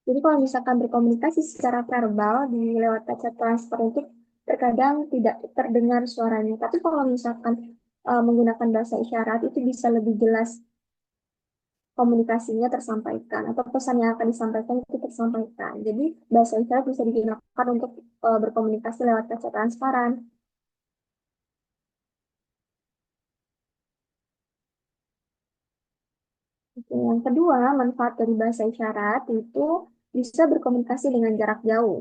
Jadi kalau misalkan berkomunikasi secara verbal di lewat kaca transparan itu terkadang tidak terdengar suaranya. Tapi kalau misalkan menggunakan bahasa isyarat itu bisa lebih jelas komunikasinya tersampaikan atau pesan yang akan disampaikan itu tersampaikan. Jadi bahasa isyarat bisa digunakan untuk berkomunikasi lewat kaca transparan. Oke, yang kedua, manfaat dari bahasa isyarat itu bisa berkomunikasi dengan jarak jauh.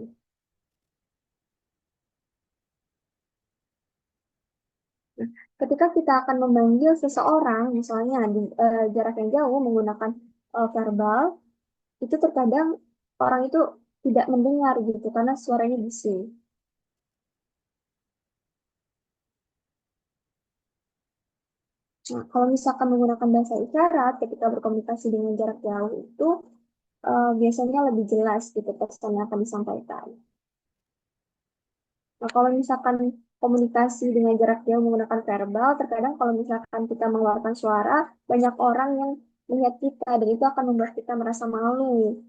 Nah, ketika kita akan memanggil seseorang, misalnya di jarak yang jauh menggunakan verbal, itu terkadang orang itu tidak mendengar gitu karena suaranya bising. Nah, kalau misalkan menggunakan bahasa isyarat ketika berkomunikasi dengan jarak jauh itu biasanya lebih jelas gitu pesan yang akan disampaikan. Nah, kalau misalkan komunikasi dengan jarak jauh menggunakan verbal, terkadang kalau misalkan kita mengeluarkan suara, banyak orang yang melihat kita dan itu akan membuat kita merasa malu.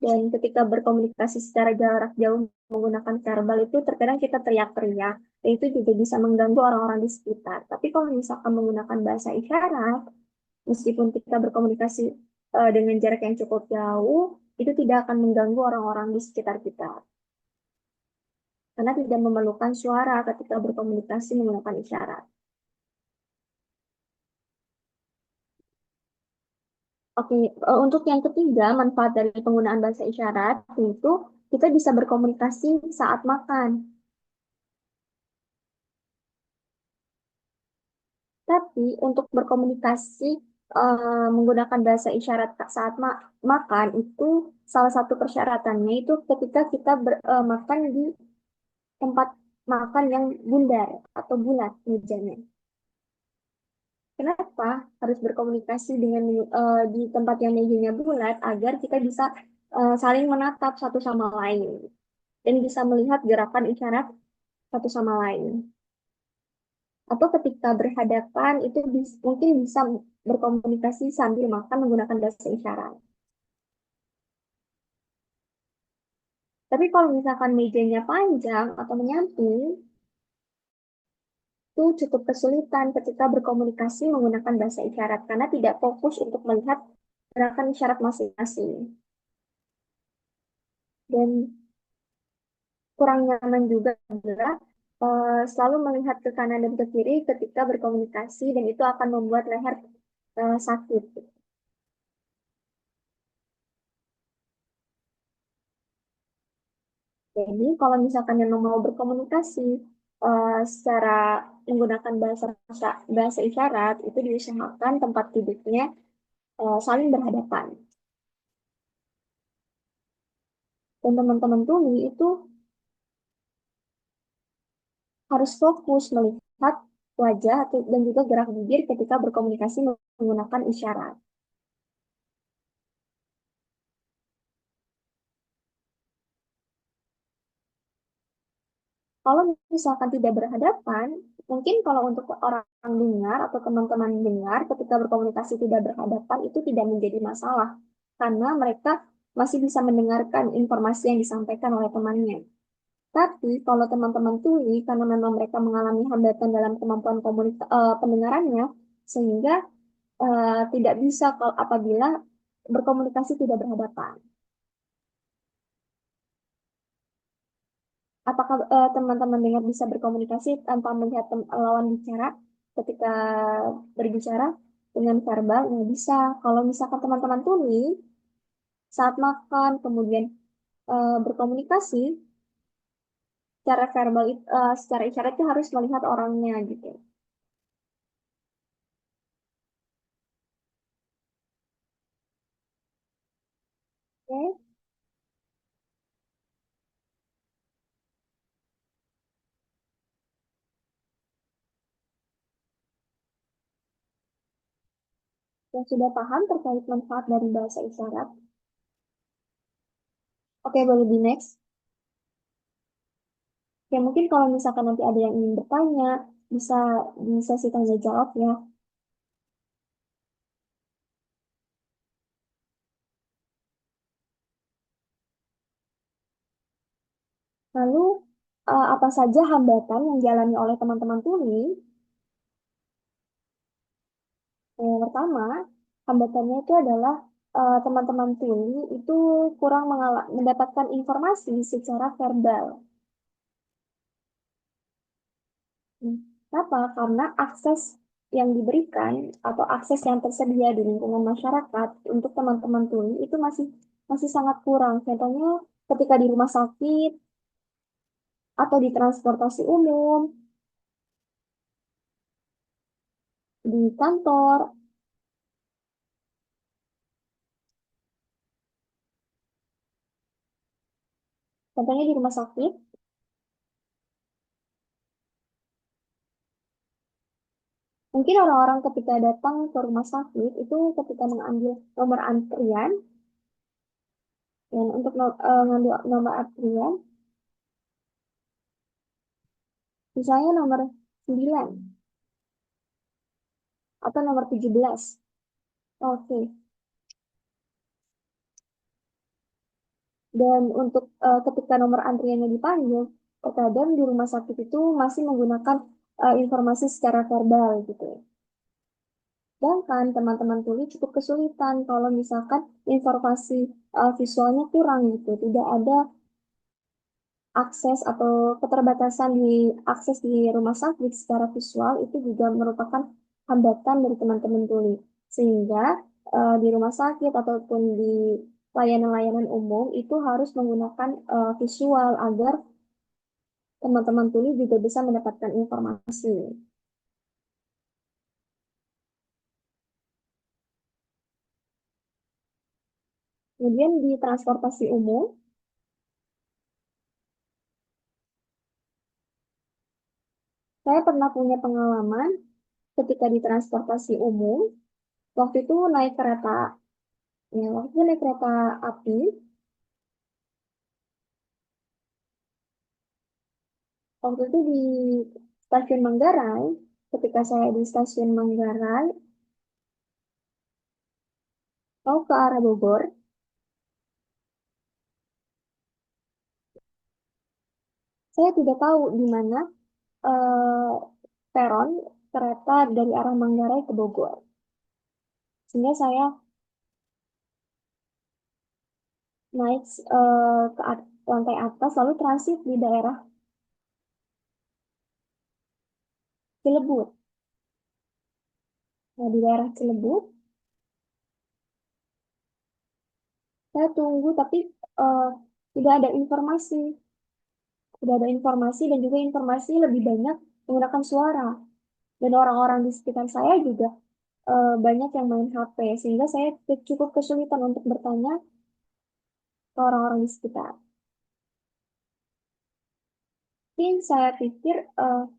Dan ketika berkomunikasi secara jarak jauh menggunakan verbal itu terkadang kita teriak-teriak. Dan itu juga bisa mengganggu orang-orang di sekitar. Tapi kalau misalkan menggunakan bahasa isyarat, meskipun kita berkomunikasi dengan jarak yang cukup jauh, itu tidak akan mengganggu orang-orang di sekitar kita. Karena tidak memerlukan suara ketika berkomunikasi menggunakan isyarat. Oke, untuk yang ketiga, manfaat dari penggunaan bahasa isyarat yaitu kita bisa berkomunikasi saat makan. Tapi untuk berkomunikasi menggunakan bahasa isyarat saat makan itu salah satu persyaratannya itu ketika kita makan di tempat makan yang bundar atau bulat mejanya. Kenapa harus berkomunikasi dengan di tempat yang mejanya bulat agar kita bisa saling menatap satu sama lain dan bisa melihat gerakan isyarat satu sama lain. Atau ketika berhadapan itu mungkin bisa berkomunikasi sambil makan menggunakan bahasa isyarat. Tapi kalau misalkan mejanya panjang atau menyamping, itu cukup kesulitan ketika berkomunikasi menggunakan bahasa isyarat karena tidak fokus untuk melihat gerakan isyarat masing-masing. Dan kurang nyaman juga adalah selalu melihat ke kanan dan ke kiri ketika berkomunikasi dan itu akan membuat leher sakit. Jadi kalau misalkan yang mau berkomunikasi secara menggunakan bahasa isyarat itu diusahakan tempat duduknya saling berhadapan. Dan teman-teman tuli itu harus fokus melihat wajah dan juga gerak bibir ketika berkomunikasi menggunakan isyarat. Kalau misalkan tidak berhadapan, mungkin kalau untuk orang dengar atau teman-teman dengar ketika berkomunikasi tidak berhadapan itu tidak menjadi masalah karena mereka masih bisa mendengarkan informasi yang disampaikan oleh temannya. Tapi kalau teman-teman tuli karena memang mereka mengalami hambatan dalam kemampuan pendengarannya sehingga tidak bisa kalau apabila berkomunikasi tidak berhadapan. Apakah teman-teman dengar bisa berkomunikasi tanpa melihat lawan bicara ketika berbicara dengan verbal? Nggak bisa. Kalau misalkan teman-teman tuli saat makan kemudian berkomunikasi secara verbal, secara isyarat itu harus melihat orangnya gitu. Oke, yang sudah paham terkait manfaat dari bahasa isyarat? Oke, boleh di next. Ya mungkin kalau misalkan nanti ada yang ingin bertanya, bisa di sesi tanya jawab ya. Lalu, apa saja hambatan yang dialami oleh teman-teman tuli? Yang pertama, hambatannya itu adalah teman-teman tuli itu kurang mendapatkan informasi secara verbal. Hmm. Kenapa? Karena akses yang diberikan atau akses yang tersedia di lingkungan masyarakat untuk teman-teman tuli itu masih masih sangat kurang. Contohnya ketika di rumah sakit atau di transportasi umum, di kantor. Contohnya di rumah sakit, mungkin orang-orang ketika datang ke rumah sakit itu ketika mengambil nomor antrian, dan untuk ngambil nomor antrian, misalnya nomor 9 atau nomor 17. Oke. Dan untuk ketika nomor antriannya dipanggil, terkadang di rumah sakit itu masih menggunakan informasi secara verbal gitu. Sedangkan teman-teman tuli cukup kesulitan kalau misalkan informasi visualnya kurang gitu, tidak ada akses atau keterbatasan di akses di rumah sakit secara visual itu juga merupakan hambatan dari teman-teman tuli. Sehingga di rumah sakit ataupun di layanan-layanan umum itu harus menggunakan visual agar teman-teman tuli juga bisa mendapatkan informasi. Kemudian di transportasi umum, saya pernah punya pengalaman ketika di transportasi umum, waktu itu naik kereta, ya, waktu itu naik kereta api, waktu itu di stasiun Manggarai, ketika saya di stasiun Manggarai, mau ke arah Bogor, saya tidak tahu di mana eh, peron kereta dari arah Manggarai ke Bogor. Sehingga saya naik ke lantai atas lalu transit di daerah Cilebut. Nah, di daerah Cilebut, saya tunggu tapi eh, tidak ada informasi. Tidak ada informasi dan juga informasi lebih banyak menggunakan suara. Dan orang-orang di sekitar saya juga banyak yang main HP, sehingga saya cukup kesulitan untuk bertanya ke orang-orang di sekitar. Mungkin saya pikir, oh,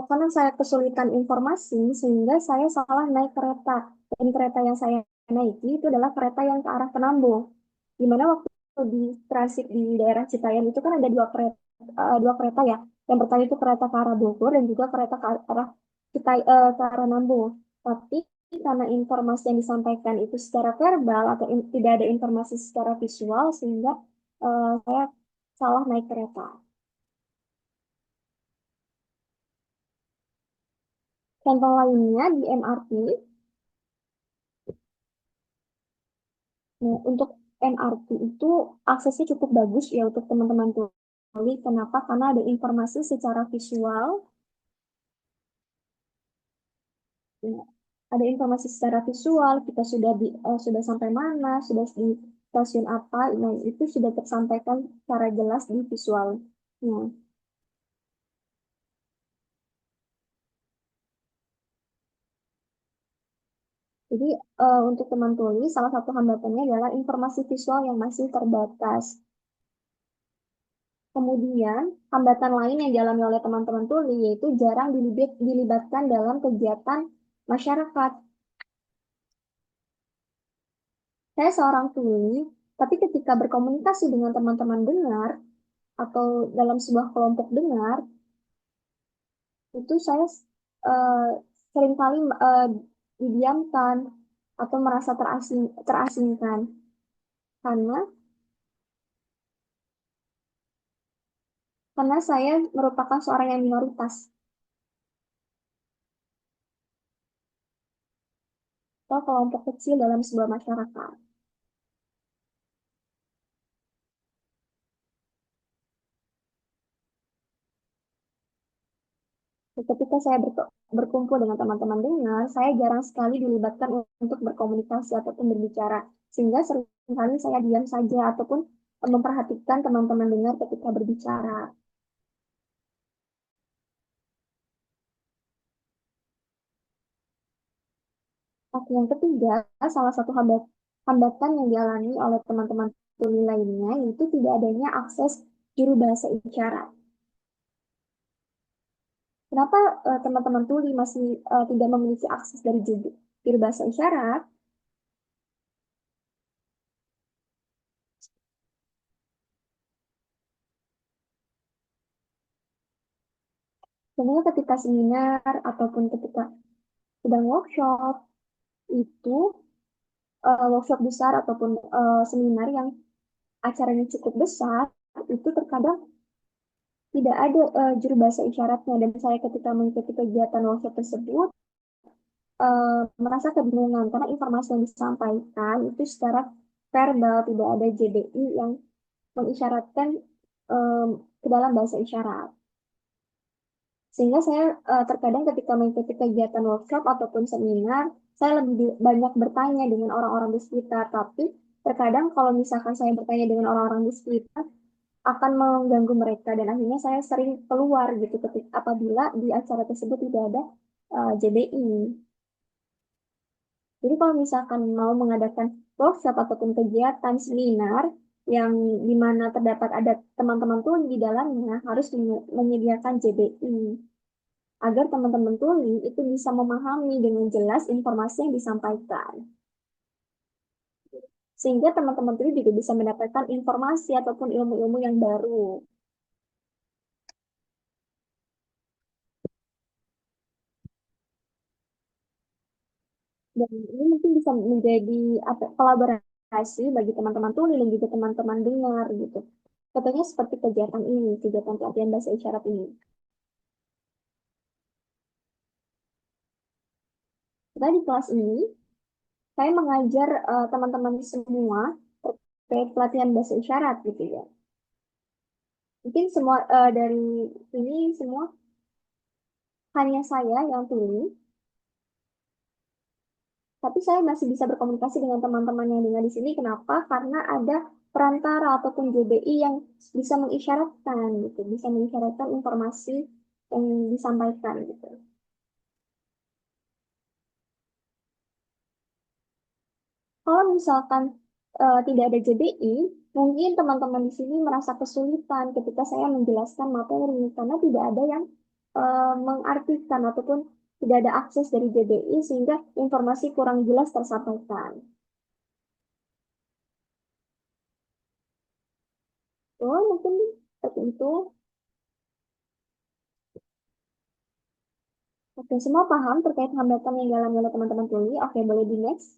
karena saya kesulitan informasi, sehingga saya salah naik kereta. Dan kereta yang saya naiki itu adalah kereta yang ke arah Penambung. Di mana waktu di transit di daerah Citayam itu kan ada dua kereta ya. Yang pertama itu kereta ke arah Bogor dan juga kereta ke arah ke arah Nambung. Tapi karena informasi yang disampaikan itu secara verbal atau tidak ada informasi secara visual, sehingga saya salah naik kereta. Contoh lainnya di MRT. Nah, untuk MRT itu aksesnya cukup bagus ya untuk teman-teman tuli. Kenapa? Karena ada informasi secara visual. Ya, ada informasi secara visual. Kita sudah sampai mana, sudah di stasiun apa. Nah, itu sudah tersampaikan secara jelas di visual. Nah, jadi untuk teman tuli, salah satu hambatannya adalah informasi visual yang masih terbatas. Kemudian, hambatan lain yang dialami oleh teman-teman tuli yaitu jarang dilibatkan dalam kegiatan masyarakat. Saya seorang tuli, tapi ketika berkomunikasi dengan teman-teman dengar atau dalam sebuah kelompok dengar, itu saya eh, seringkali didiamkan atau merasa terasingkan karena saya merupakan seorang yang minoritas atau kelompok kecil dalam sebuah masyarakat. Ketika saya berkumpul dengan teman-teman dengar, saya jarang sekali dilibatkan untuk berkomunikasi ataupun berbicara. Sehingga seringkali saya diam saja ataupun memperhatikan teman-teman dengar ketika berbicara. Oke, yang ketiga, salah satu hambatan yang dialami oleh teman-teman tuli lainnya, yaitu tidak adanya akses juru bahasa isyarat. Kenapa teman-teman tuli masih tidak memiliki akses dari juru bahasa isyarat? Sebenarnya ketika seminar ataupun ketika sedang workshop, itu workshop besar ataupun seminar yang acaranya cukup besar, itu terkadang tidak ada juru bahasa isyaratnya. Dan saya ketika mengikuti kegiatan workshop tersebut, merasa kebingungan karena informasi yang disampaikan itu secara verbal, tidak ada JBI yang mengisyaratkan ke dalam bahasa isyarat. Sehingga saya terkadang ketika mengikuti kegiatan workshop ataupun seminar, saya lebih banyak bertanya dengan orang-orang di sekitar. Tapi terkadang kalau misalkan saya bertanya dengan orang-orang di sekitar, akan mengganggu mereka dan akhirnya saya sering keluar gitu ketika apabila di acara tersebut tidak ada JBI. Jadi kalau misalkan mau mengadakan workshop ataupun kegiatan seminar yang di mana terdapat ada teman-teman tuli di dalamnya harus menyediakan JBI agar teman-teman tuli itu bisa memahami dengan jelas informasi yang disampaikan. Sehingga teman-teman tuli juga bisa mendapatkan informasi ataupun ilmu-ilmu yang baru. Dan ini mungkin bisa menjadi kolaborasi bagi teman-teman tuli dan juga teman-teman dengar gitu. Contohnya seperti kegiatan ini, kegiatan pelatihan bahasa isyarat ini. Kita di kelas ini, saya mengajar teman-teman semua terkait pelatihan bahasa isyarat gitu ya. Mungkin semua dari ini semua hanya saya yang tuli, tapi saya masih bisa berkomunikasi dengan teman-teman yang dengar di sini. Kenapa? Karena ada perantara ataupun JBI yang bisa mengisyaratkan gitu, bisa mengisyaratkan informasi yang disampaikan gitu. Kalau misalkan tidak ada JBI, mungkin teman-teman di sini merasa kesulitan ketika saya menjelaskan materi karena tidak ada yang mengartikan ataupun tidak ada akses dari JBI sehingga informasi kurang jelas tersampaikan. Oh, mungkin seperti itu. Oke, semua paham terkait hambatan yang dialami oleh teman-teman tuli. Oke, boleh di next.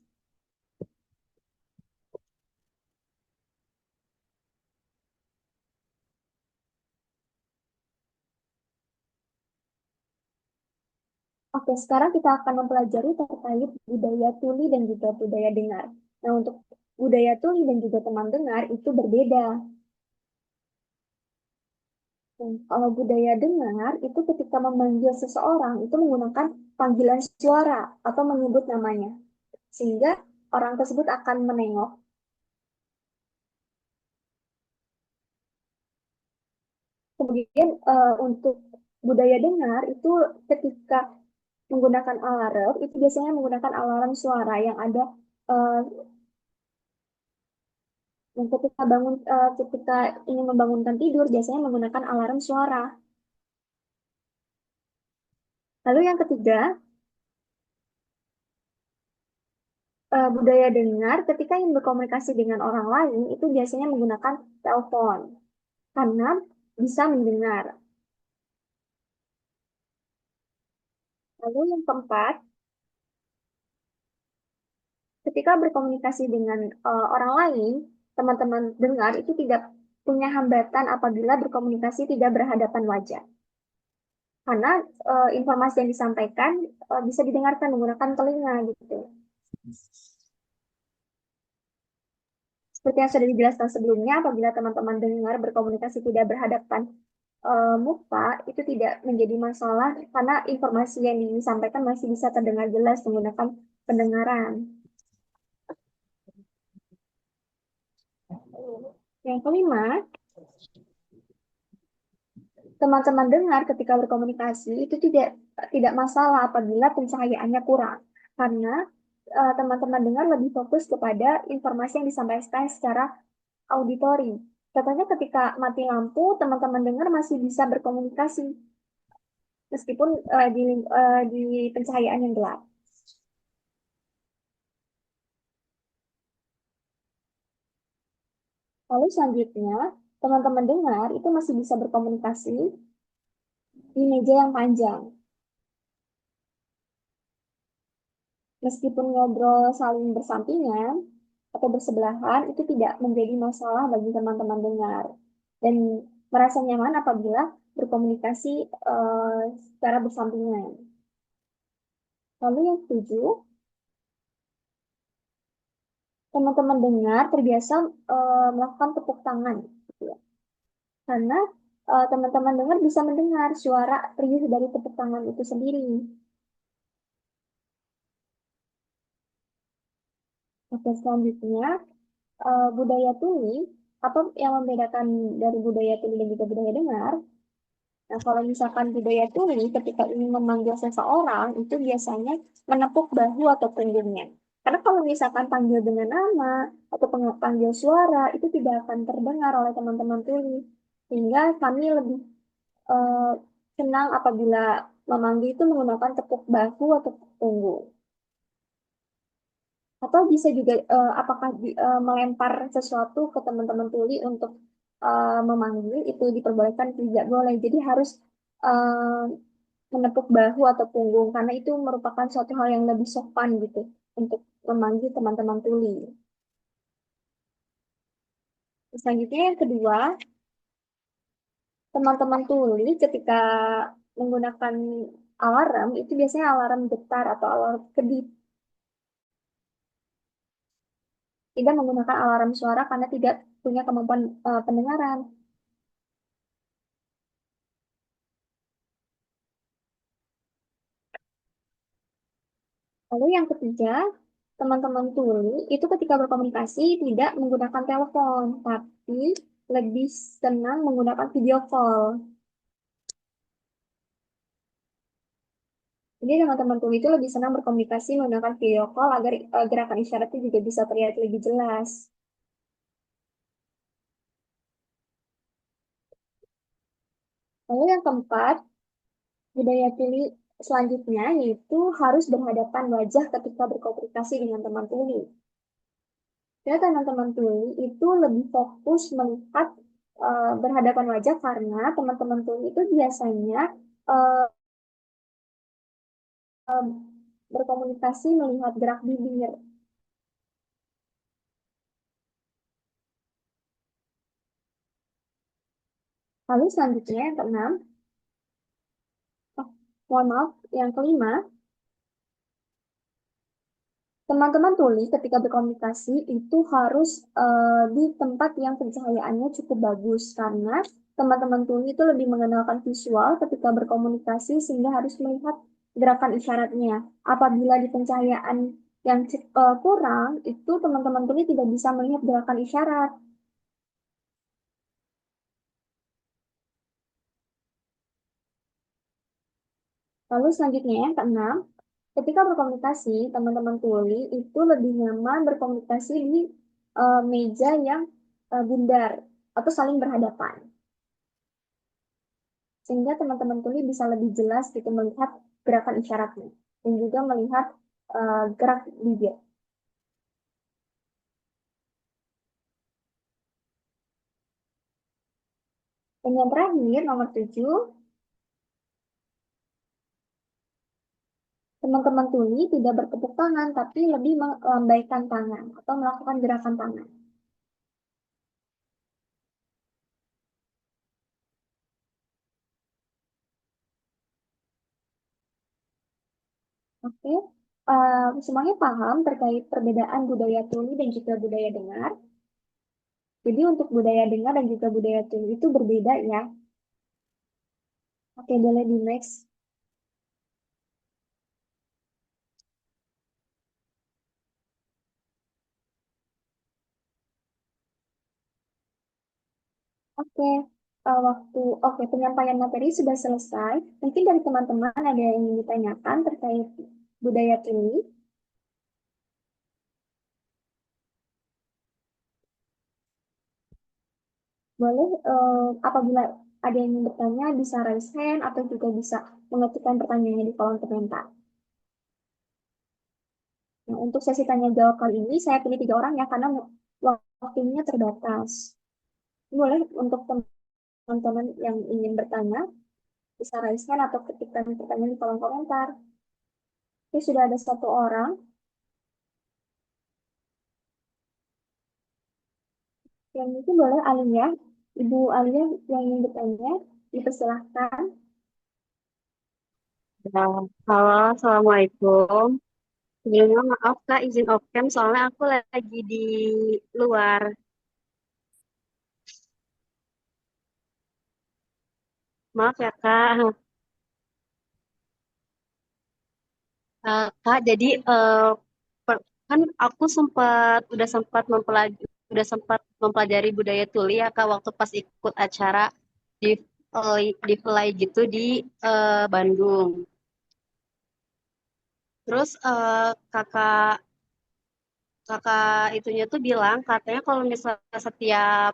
Oke, sekarang kita akan mempelajari terkait budaya tuli dan juga budaya dengar. Nah, untuk budaya tuli dan juga teman dengar itu berbeda. Kalau budaya dengar itu ketika memanggil seseorang itu menggunakan panggilan suara atau menyebut namanya. Sehingga orang tersebut akan menengok. Kemudian untuk budaya dengar itu ketika menggunakan alarm itu biasanya menggunakan alarm suara yang ada eh, yang ketika bangun ketika ingin membangunkan tidur biasanya menggunakan alarm suara. Lalu yang ketiga, budaya dengar ketika ingin berkomunikasi dengan orang lain itu biasanya menggunakan telepon karena bisa mendengar. Lalu yang keempat, ketika berkomunikasi dengan orang lain, teman-teman dengar itu tidak punya hambatan apabila berkomunikasi tidak berhadapan wajah. Karena informasi yang disampaikan bisa didengarkan menggunakan telinga gitu. Seperti yang sudah dijelaskan sebelumnya, apabila teman-teman dengar berkomunikasi tidak berhadapan muka, itu tidak menjadi masalah karena informasi yang disampaikan masih bisa terdengar jelas menggunakan pendengaran. Yang kelima, teman-teman dengar ketika berkomunikasi itu tidak masalah apabila pencahayaannya kurang karena teman-teman dengar lebih fokus kepada informasi yang disampaikan secara auditori. Contohnya ketika mati lampu, teman-teman dengar masih bisa berkomunikasi meskipun di pencahayaan yang gelap. Lalu selanjutnya, teman-teman dengar itu masih bisa berkomunikasi di meja yang panjang. Meskipun ngobrol saling bersampingan atau bersebelahan, itu tidak menjadi masalah bagi teman-teman dengar. Dan merasa nyaman apabila berkomunikasi secara bersampingan. Lalu yang ketujuh, teman-teman dengar terbiasa melakukan tepuk tangan, gitu ya. Karena teman-teman dengar bisa mendengar suara riuh dari tepuk tangan itu sendiri. Oke, selanjutnya budaya tuli atau yang membedakan dari budaya tuli dan juga budaya dengar. Nah, kalau misalkan budaya tuli ketika ingin memanggil seseorang itu biasanya menepuk bahu atau punggungnya. Karena kalau misalkan panggil dengan nama atau panggil suara itu tidak akan terdengar oleh teman-teman tuli. Sehingga kami lebih eh, senang apabila memanggil itu menggunakan tepuk bahu atau tepuk punggung. Atau bisa juga apakah melempar sesuatu ke teman-teman tuli untuk memanggil itu diperbolehkan tidak boleh. Jadi harus eh, menepuk bahu atau punggung karena itu merupakan suatu hal yang lebih sopan gitu untuk memanggil teman-teman tuli. Selanjutnya yang kedua, teman-teman tuli ketika menggunakan alarm itu biasanya alarm getar atau alarm kedip. Tidak menggunakan alarm suara karena tidak punya kemampuan pendengaran. Lalu yang ketiga, teman-teman tuli itu ketika berkomunikasi tidak menggunakan telepon, tapi lebih senang menggunakan video call. Jadi teman-teman tuli itu lebih senang berkomunikasi menggunakan video call agar gerakan isyaratnya juga bisa terlihat lebih jelas. Lalu yang keempat, budaya tuli selanjutnya yaitu harus berhadapan wajah ketika berkomunikasi dengan teman tuli. Ya, teman-teman tuli itu lebih fokus melihat berhadapan wajah karena teman-teman tuli itu biasanya eh, berkomunikasi melihat gerak bibir. Lalu selanjutnya yang keenam, oh, mohon maaf, yang kelima, teman-teman tuli ketika berkomunikasi itu harus di tempat yang pencahayaannya cukup bagus karena teman-teman tuli itu lebih mengenalkan visual ketika berkomunikasi sehingga harus melihat gerakan isyaratnya. Apabila di pencahayaan yang kurang, itu teman-teman tuli tidak bisa melihat gerakan isyarat. Lalu selanjutnya yang keenam, ketika berkomunikasi, teman-teman tuli itu lebih nyaman berkomunikasi di meja yang bundar atau saling berhadapan. Sehingga teman-teman tuli bisa lebih jelas gitu melihat gerakan isyaratnya dan juga melihat gerak bibir. Dan yang terakhir, nomor 7, teman-teman tuli tidak bertepuk tangan, tapi lebih melambaikan tangan atau melakukan gerakan tangan. Oke, semuanya paham terkait perbedaan budaya tuli dan juga budaya dengar. Jadi untuk budaya dengar dan juga budaya tuli itu berbeda ya. Oke, boleh di next. Oke, oke penyampaian materi sudah selesai. Mungkin dari teman-teman ada yang ingin ditanyakan terkait budaya tuli. Boleh apabila ada yang ingin bertanya bisa raise hand atau juga bisa mengetikkan pertanyaannya di kolom komentar. Nah, untuk sesi tanya jawab kali ini saya pilih 3 orang ya karena waktunya terbatas. Boleh untuk teman-teman yang ingin bertanya bisa raise hand atau ketikkan pertanyaan di kolom komentar. Oke, sudah ada 1 orang. Yang itu boleh Alia. Ibu Alia yang ingin bertanya, dipersilahkan. Ya, halo, Assalamualaikum. Sebelumnya maaf Kak, izin off cam soalnya aku lagi di luar. Maaf ya Kak. Kak, jadi kan aku udah sempat mempelajari budaya tuli ya Kak waktu pas ikut acara di di Fly gitu di Bandung. Terus kakak kakak itunya tuh bilang katanya kalau misalnya setiap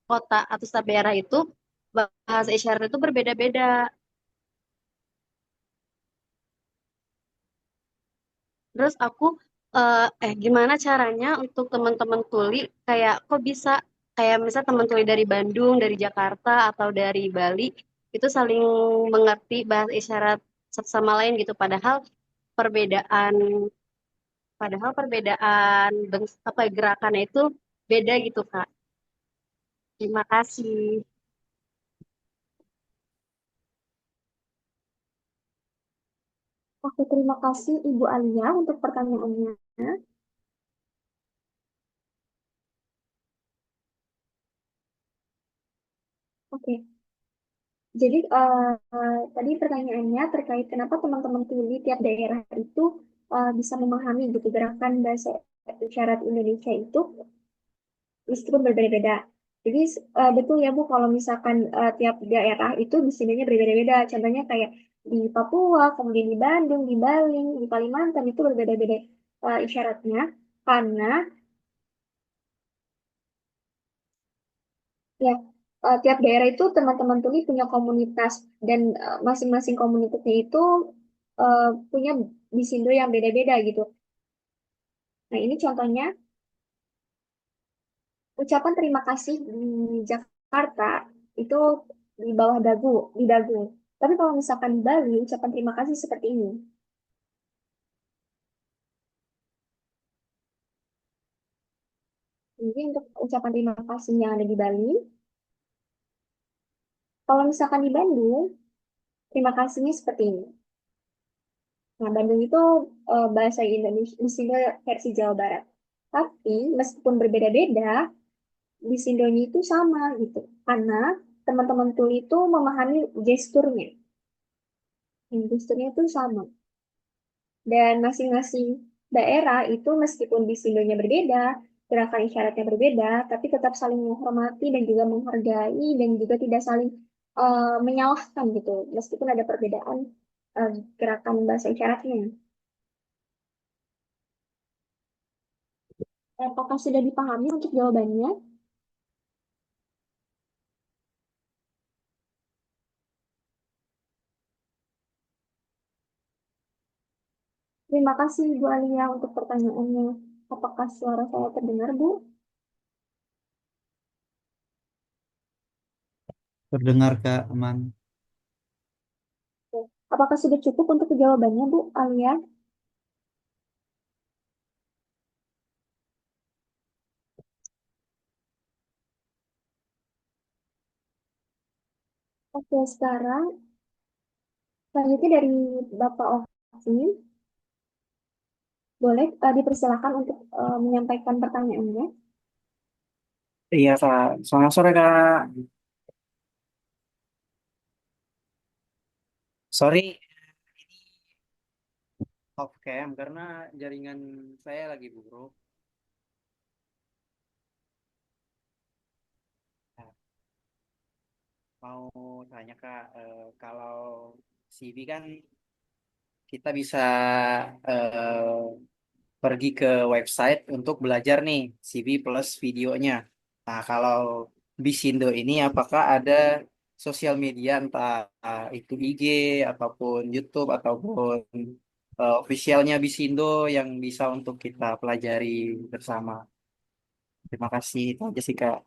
kota atau setiap daerah itu bahasa isyarat itu berbeda-beda. Terus aku gimana caranya untuk teman-teman tuli kayak kok bisa kayak misal teman tuli dari Bandung, dari Jakarta atau dari Bali itu saling mengerti bahasa isyarat satu sama lain gitu perbedaan padahal perbedaan apa gerakannya itu beda gitu Kak. Terima kasih. Oke, terima kasih Ibu Alia untuk pertanyaannya. Oke, jadi tadi pertanyaannya terkait kenapa teman-teman tuli tiap daerah itu bisa memahami gitu gerakan bahasa isyarat Indonesia itu meskipun berbeda-beda. Jadi betul ya Bu, kalau misalkan tiap daerah itu di sininya berbeda-beda. Contohnya kayak di Papua, kemudian di Bandung, di Bali, di Kalimantan itu berbeda-beda isyaratnya karena ya tiap daerah itu teman-teman tuli punya komunitas dan masing-masing komunitasnya itu punya bisindo yang beda-beda gitu. Nah ini contohnya ucapan terima kasih di Jakarta itu di bawah dagu, di dagu. Tapi kalau misalkan di Bali, ucapan terima kasih seperti ini. Jadi untuk ucapan terima kasih yang ada di Bali, kalau misalkan di Bandung, terima kasihnya seperti ini. Nah, Bandung itu bahasa Indonesia, di sini versi Jawa Barat. Tapi meskipun berbeda-beda, di Sindonya itu sama gitu. Karena teman-teman tuli itu memahami gesturnya. Gesturnya itu sama. Dan masing-masing daerah itu meskipun di Sindonya berbeda, gerakan isyaratnya berbeda, tapi tetap saling menghormati dan juga menghargai dan juga tidak saling menyalahkan gitu. Meskipun ada perbedaan eh, gerakan bahasa isyaratnya. Apakah sudah dipahami untuk jawabannya? Terima kasih Bu Alia untuk pertanyaannya. Apakah suara saya terdengar, Bu? Terdengar Kak, aman. Apakah sudah cukup untuk jawabannya, Bu Alia? Oke, sekarang selanjutnya dari Bapak Oki, boleh dipersilakan untuk menyampaikan pertanyaannya. Iya Kak, selamat sore Kak. Sorry, ini off cam karena jaringan saya lagi buruk. Nah, mau tanya Kak, kalau CV kan kita bisa eh, pergi ke website untuk belajar nih CV plus videonya. Nah, kalau Bisindo ini apakah ada sosial media entah itu IG ataupun YouTube ataupun officialnya Bisindo yang bisa untuk kita pelajari bersama. Terima kasih. Itu aja sih Kak.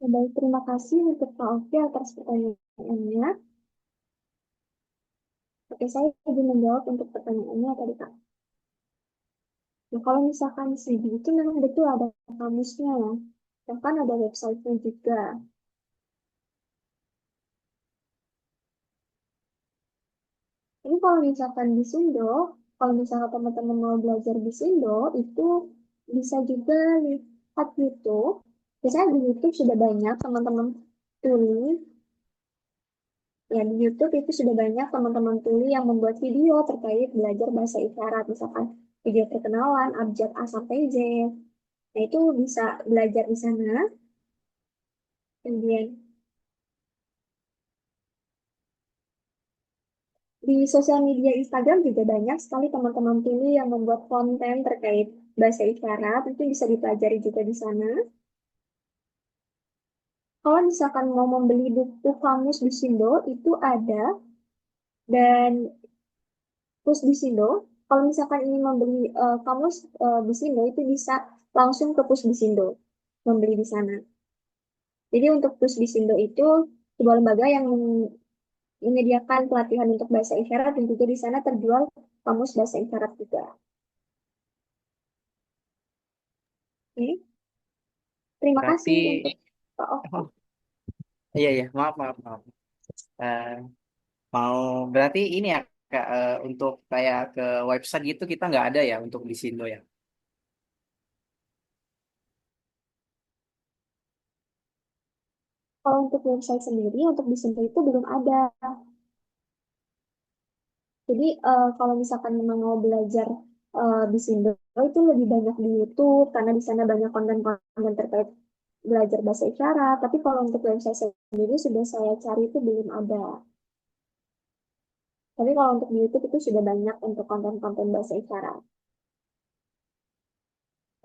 Ya, baik, terima kasih untuk Pak Oki atas pertanyaannya. Oke, saya izin menjawab untuk pertanyaannya tadi, Kak. Nah, kalau misalkan CV itu memang betul ada kamusnya ya. Bahkan ada websitenya juga. Ini kalau misalkan di Sindo, kalau misalkan teman-teman mau belajar di Sindo, itu bisa juga lihat YouTube. Biasanya di YouTube sudah banyak teman-teman tuli. Ya, di YouTube itu sudah banyak teman-teman tuli yang membuat video terkait belajar bahasa isyarat. Misalkan video perkenalan, abjad A sampai Z. Nah, itu bisa belajar di sana. Kemudian di sosial media Instagram juga banyak sekali teman-teman tuli yang membuat konten terkait bahasa isyarat. Itu bisa dipelajari juga di sana. Kalau misalkan mau membeli buku kamus di Sindo, itu ada. Dan terus di Sindo, kalau misalkan ingin membeli kamus di Sindo, itu bisa langsung ke Pusdisindo, membeli di sana. Jadi untuk Pusdisindo itu sebuah lembaga yang menyediakan pelatihan untuk bahasa isyarat dan juga di sana terjual kamus bahasa isyarat juga. Oke. Terima kasih Berarti, untuk Pak Okta. oh, iya, iya, maaf, maaf, maaf. Eh, mau, berarti ini ya, Kak, untuk kayak ke website gitu kita nggak ada ya untuk di Sindo ya? Kalau untuk website sendiri, untuk di Sindo itu belum ada. Jadi kalau misalkan memang mau belajar di Indo itu lebih banyak di YouTube karena di sana banyak konten-konten terkait belajar bahasa isyarat. Tapi kalau untuk website sendiri sudah saya cari itu belum ada. Tapi kalau untuk di YouTube itu sudah banyak untuk konten-konten bahasa isyarat.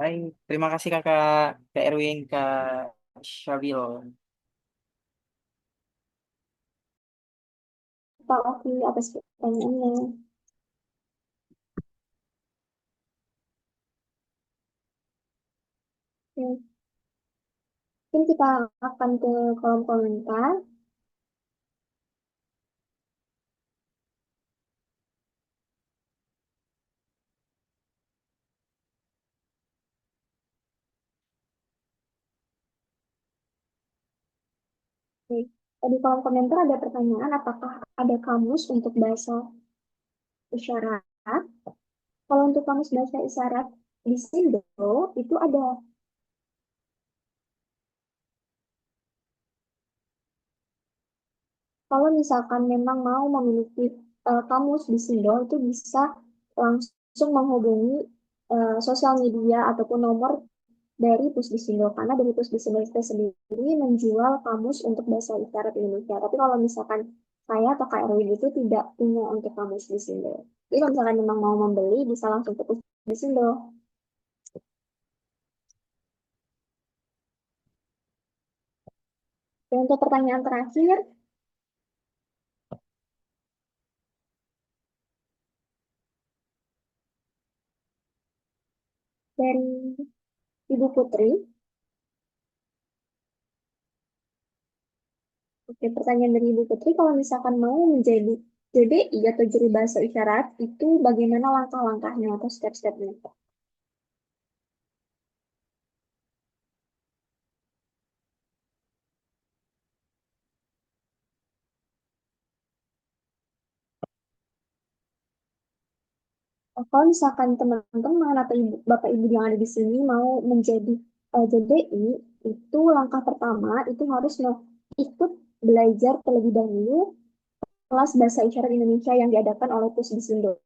Baik, terima kasih Kakak, Kak Erwin, Kak Syabil. Pak Oki atas pertanyaannya. Oke. Mungkin kita akan ke kolom komentar. Oke. Di kolom komentar ada pertanyaan, apakah ada kamus untuk bahasa isyarat? Kalau untuk kamus bahasa isyarat di Indo itu ada. Kalau misalkan memang mau memiliki kamus di Indo itu bisa langsung menghubungi sosial media ataupun nomor dari Pusdisindo karena dari Pusdisindo itu sendiri menjual kamus untuk bahasa isyarat Indonesia. Tapi kalau misalkan saya atau Kak Erwin itu tidak punya untuk kamus di Indo. Jadi kalau misalkan memang mau membeli bisa langsung ke Pusdisindo. Dan untuk pertanyaan terakhir dari Ibu Putri. Oke, pertanyaan dari Ibu Putri, kalau misalkan mau menjadi JBI atau juru bahasa isyarat, itu bagaimana langkah-langkahnya atau step-stepnya? Kalau misalkan teman-teman atau Bapak Ibu yang ada di sini mau menjadi JBI, itu langkah pertama itu harus ikut belajar terlebih dahulu kelas bahasa isyarat Indonesia yang diadakan oleh Pusdisindo.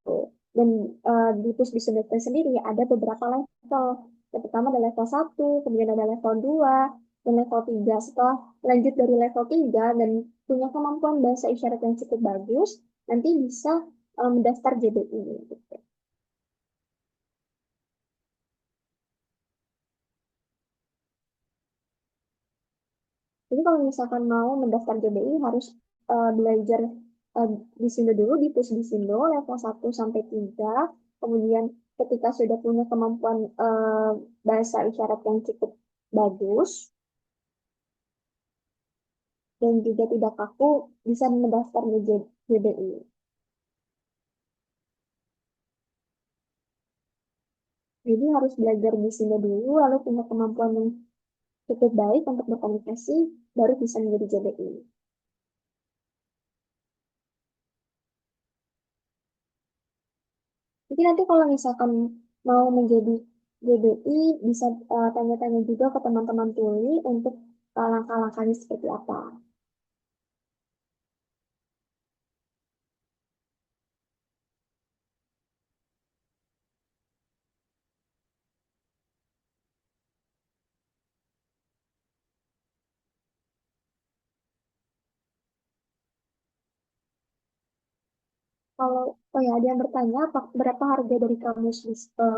Dan di Pusdisindo itu sendiri ada beberapa level. Yang pertama ada level 1, kemudian ada level 2, dan level 3. Setelah lanjut dari level 3 dan punya kemampuan bahasa isyarat yang cukup bagus, nanti bisa mendaftar JBI. Gitu. Jadi kalau misalkan mau mendaftar JBI harus belajar eh, di Sindo dulu, di Pusdisindo level 1 sampai 3. Kemudian ketika sudah punya kemampuan bahasa isyarat yang cukup bagus dan juga tidak kaku, bisa mendaftar di JBI. Jadi harus belajar di sini dulu, lalu punya kemampuan yang cukup baik untuk berkomunikasi, baru bisa menjadi JBI. Jadi nanti kalau misalkan mau menjadi JBI, bisa tanya-tanya juga ke teman-teman tuli untuk langkah-langkahnya seperti apa. Kalau ya ada yang bertanya berapa harga dari kamus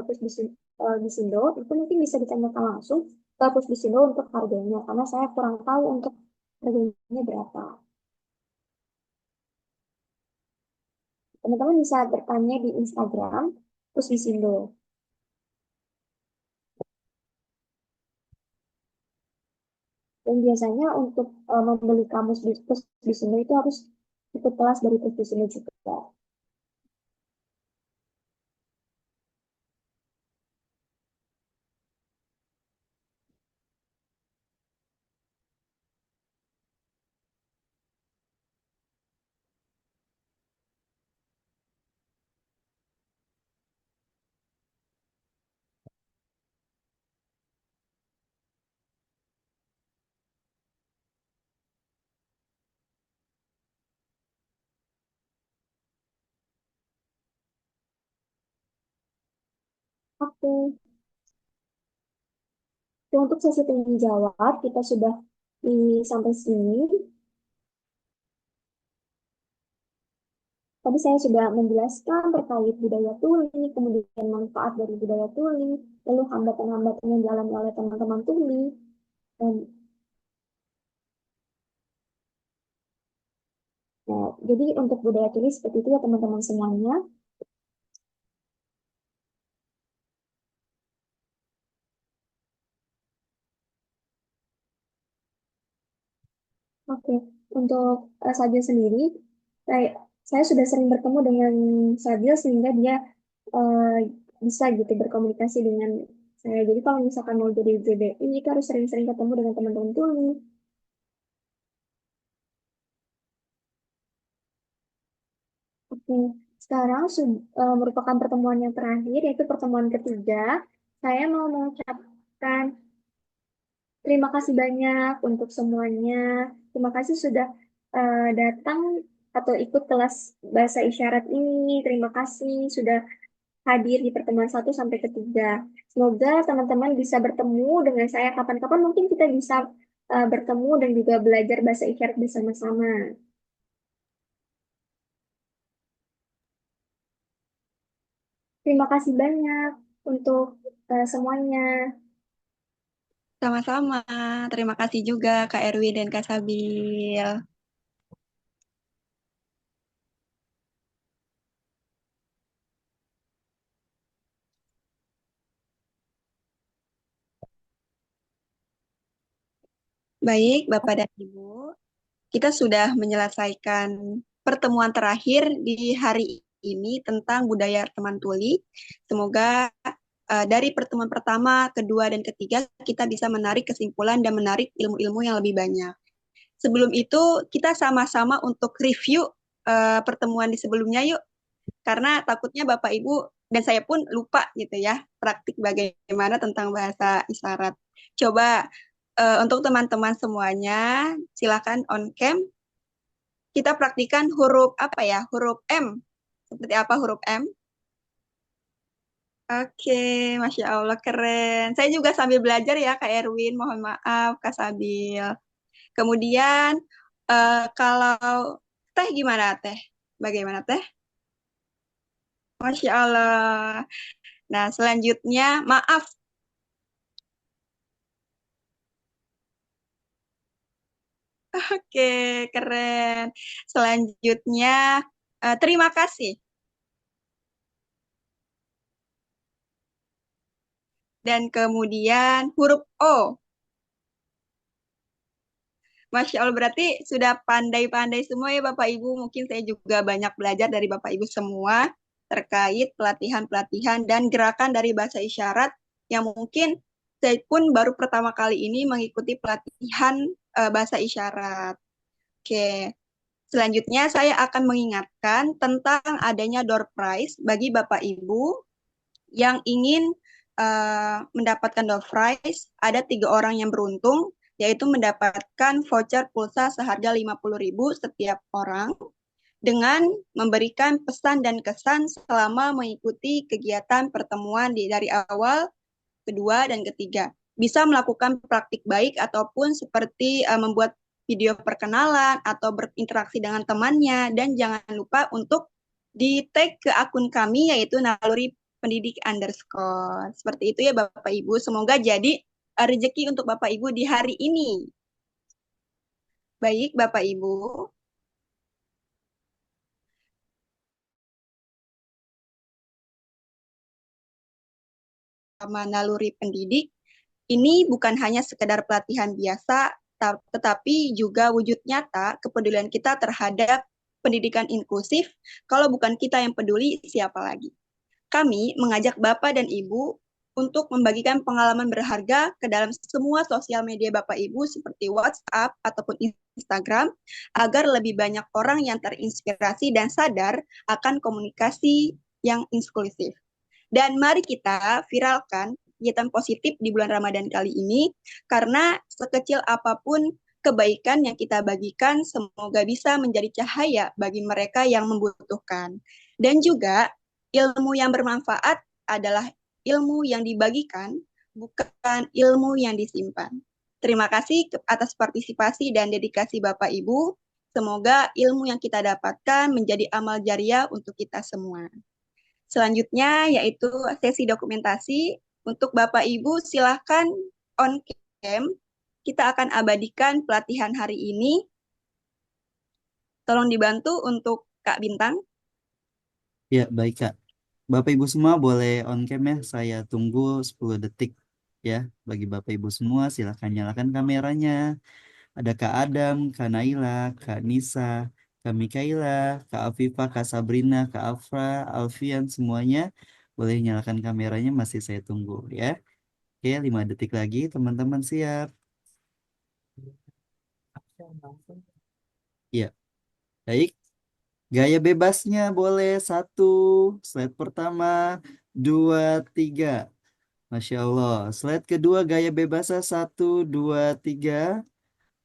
Pusdisindo, itu mungkin bisa ditanyakan langsung ke Pusdisindo untuk harganya, karena saya kurang tahu untuk harganya berapa. Teman-teman bisa bertanya di Instagram Pusdisindo. Dan biasanya untuk membeli kamus di Pusdisindo itu harus ikut kelas dari Pusdisindo juga. Oke, jadi untuk sesi tanya jawab kita sudah sampai sini. Tadi saya sudah menjelaskan terkait budaya tuli, kemudian manfaat dari budaya tuli, lalu hambatan-hambatan yang dialami oleh teman-teman tuli. Dan, jadi untuk budaya tuli seperti itu ya teman-teman semuanya. Oke, untuk Sabil sendiri, saya, saya sudah sering bertemu dengan Sabil sehingga dia eh, bisa gitu berkomunikasi dengan saya. Jadi kalau misalkan mau jadi JBI, kita harus sering-sering ketemu dengan teman-teman tuli. Oke, sekarang merupakan pertemuan yang terakhir, yaitu pertemuan ketiga. Saya mau mengucapkan terima kasih banyak untuk semuanya. Terima kasih sudah datang atau ikut kelas bahasa isyarat ini. Terima kasih sudah hadir di pertemuan satu sampai ketiga. Semoga teman-teman bisa bertemu dengan saya kapan-kapan. Mungkin kita bisa bertemu dan juga belajar bahasa isyarat bersama-sama. Terima kasih banyak untuk semuanya. Sama-sama. Terima kasih juga Kak Erwin dan Kak Sabil. Baik, Bapak dan Ibu, kita sudah menyelesaikan pertemuan terakhir di hari ini tentang budaya teman tuli. Semoga dari pertemuan pertama, kedua, dan ketiga kita bisa menarik kesimpulan dan menarik ilmu-ilmu yang lebih banyak. Sebelum itu, kita sama-sama untuk review pertemuan di sebelumnya yuk, karena takutnya Bapak Ibu dan saya pun lupa gitu ya, praktik bagaimana tentang bahasa isyarat. Coba untuk teman-teman semuanya, silakan on cam. Kita praktikan huruf apa ya? Huruf M. Seperti apa huruf M? Oke, Masya Allah keren. Saya juga sambil belajar ya, Kak Erwin. Mohon maaf, Kak Sabil. Kemudian, kalau teh gimana teh? Bagaimana teh? Masya Allah. Nah, selanjutnya, maaf. Oke, keren. Selanjutnya, terima kasih. Dan kemudian huruf O. Masya Allah, berarti sudah pandai-pandai semua ya Bapak Ibu. Mungkin saya juga banyak belajar dari Bapak Ibu semua. terkait pelatihan-pelatihan dan gerakan dari bahasa isyarat yang mungkin saya pun baru pertama kali ini mengikuti pelatihan bahasa isyarat. Oke, selanjutnya saya akan mengingatkan tentang adanya door prize bagi Bapak Ibu yang ingin mendapatkan door prize. Ada 3 orang yang beruntung, yaitu mendapatkan voucher pulsa seharga 50.000 setiap orang dengan memberikan pesan dan kesan selama mengikuti kegiatan pertemuan dari awal, kedua, dan ketiga. Bisa melakukan praktik baik ataupun seperti membuat video perkenalan atau berinteraksi dengan temannya, dan jangan lupa untuk di-tag ke akun kami yaitu Naluri Pendidik _ Seperti itu ya Bapak Ibu. Semoga jadi rezeki untuk Bapak Ibu di hari ini. Baik Bapak Ibu. Sama Naluri Pendidik, ini bukan hanya sekedar pelatihan biasa, tetapi juga wujud nyata kepedulian kita terhadap pendidikan inklusif. Kalau bukan kita yang peduli, siapa lagi? Kami mengajak Bapak dan Ibu untuk membagikan pengalaman berharga ke dalam semua sosial media Bapak Ibu seperti WhatsApp ataupun Instagram, agar lebih banyak orang yang terinspirasi dan sadar akan komunikasi yang inklusif. Dan mari kita viralkan kegiatan positif di bulan Ramadan kali ini, karena sekecil apapun kebaikan yang kita bagikan, semoga bisa menjadi cahaya bagi mereka yang membutuhkan. Dan juga ilmu yang bermanfaat adalah ilmu yang dibagikan, bukan ilmu yang disimpan. Terima kasih atas partisipasi dan dedikasi Bapak Ibu. Semoga ilmu yang kita dapatkan menjadi amal jariah untuk kita semua. Selanjutnya yaitu sesi dokumentasi. Untuk Bapak Ibu silahkan on cam. Kita akan abadikan pelatihan hari ini. Tolong dibantu untuk Kak Bintang. Ya, baik Kak. Bapak Ibu semua boleh on cam ya. Saya tunggu 10 detik ya. Bagi Bapak Ibu semua silahkan nyalakan kameranya. Ada Kak Adam, Kak Naila, Kak Nisa, Kak Mikaela, Kak Afifah, Kak Sabrina, Kak Afra, Alfian, semuanya boleh nyalakan kameranya, masih saya tunggu ya. Oke, 5 detik lagi teman-teman siap. Ya, baik. Gaya bebasnya boleh 1, slide pertama, 2, 3. Masya Allah. Slide kedua gaya bebasnya 1, 2, 3.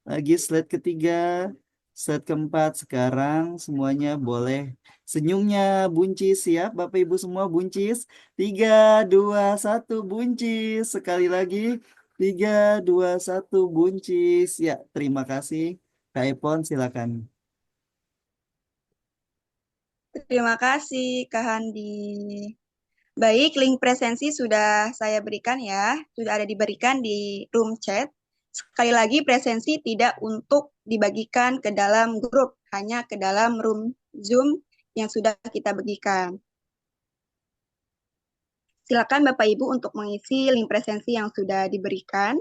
Lagi slide ketiga, slide keempat. Sekarang semuanya boleh senyumnya buncis, siap Bapak Ibu semua buncis. 3, 2, 1 buncis. Sekali lagi 3, 2, 1 buncis. Ya, terima kasih. Kak Epon silakan. Terima kasih Kak Handi. Baik, link presensi sudah saya berikan ya, sudah ada diberikan di room chat. Sekali lagi, presensi tidak untuk dibagikan ke dalam grup, hanya ke dalam room Zoom yang sudah kita bagikan. Silakan Bapak Ibu untuk mengisi link presensi yang sudah diberikan.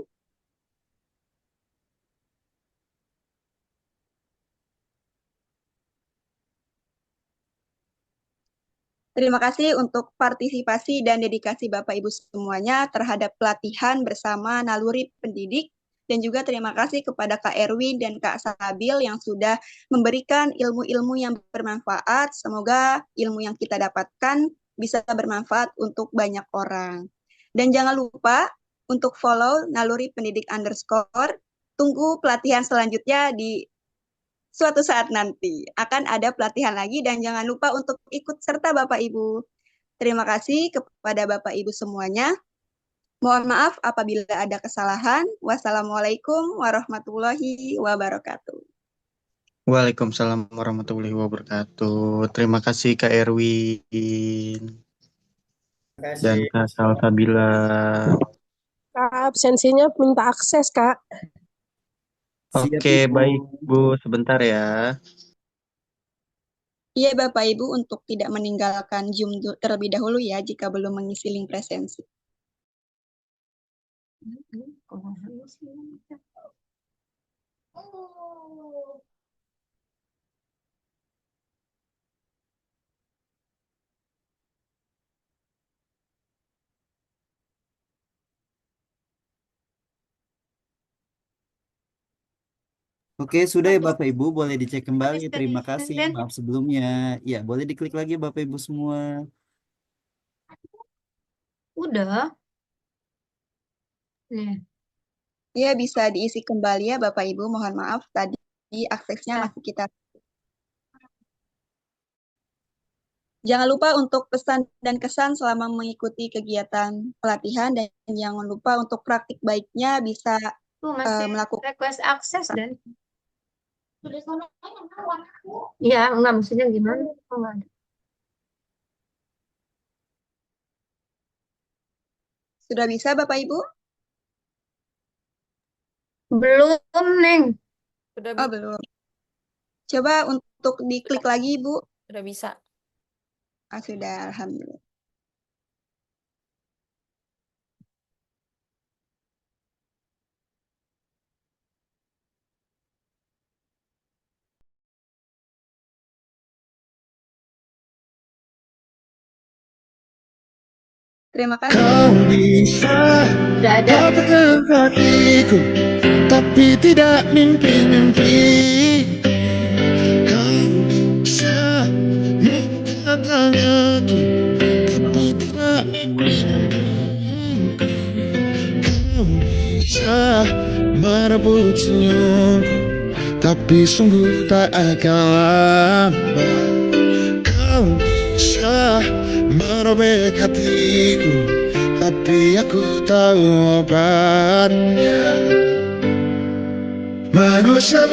Terima kasih untuk partisipasi dan dedikasi Bapak Ibu semuanya terhadap pelatihan bersama Naluri Pendidik, dan juga terima kasih kepada Kak Erwin dan Kak Sabil yang sudah memberikan ilmu-ilmu yang bermanfaat. Semoga ilmu yang kita dapatkan bisa bermanfaat untuk banyak orang. Dan jangan lupa untuk follow Naluri Pendidik _ tunggu pelatihan selanjutnya di suatu saat nanti. Akan ada pelatihan lagi dan jangan lupa untuk ikut serta Bapak Ibu. Terima kasih kepada Bapak Ibu semuanya. Mohon maaf apabila ada kesalahan. Wassalamualaikum warahmatullahi wabarakatuh. Waalaikumsalam warahmatullahi wabarakatuh. Terima kasih Kak Erwin Terima dan kasih. Kak Salsabila. Kak, absensinya minta akses, Kak. Siap, Oke, Ibu. baik Bu, sebentar ya. Iya Bapak Ibu untuk tidak meninggalkan Zoom terlebih dahulu ya jika belum mengisi link presensi. Oke, sudah ya Bapak Ibu, boleh dicek kembali. What is the Terima reason kasih, then? maaf sebelumnya. Ya, boleh diklik lagi Bapak Ibu semua. Udah. Nih. Ya, bisa diisi kembali ya Bapak Ibu. Mohon maaf tadi aksesnya Nah, masih kita. Jangan lupa untuk pesan dan kesan selama mengikuti kegiatan pelatihan dan jangan lupa untuk praktik baiknya bisa tuh masih melakukan. request akses dan ya enggak maksudnya gimana? Oh, enggak ada. Sudah bisa Bapak Ibu? Belum, Neng. Sudah Oh, belum. Coba untuk diklik lagi, Bu. sudah bisa. Ah, sudah, alhamdulillah. Terima kasih. Kau bisa Udah ada. katakan hatiku, tapi tidak mimpi-mimpi. Kau bisa mengatakan aku, tapi tidak mimpi-mimpi. Kau bisa merebut senyumku, tapi sungguh tak akan lama. Kau bisa merobek hatiku, tapi aku tahu obatnya. Manusia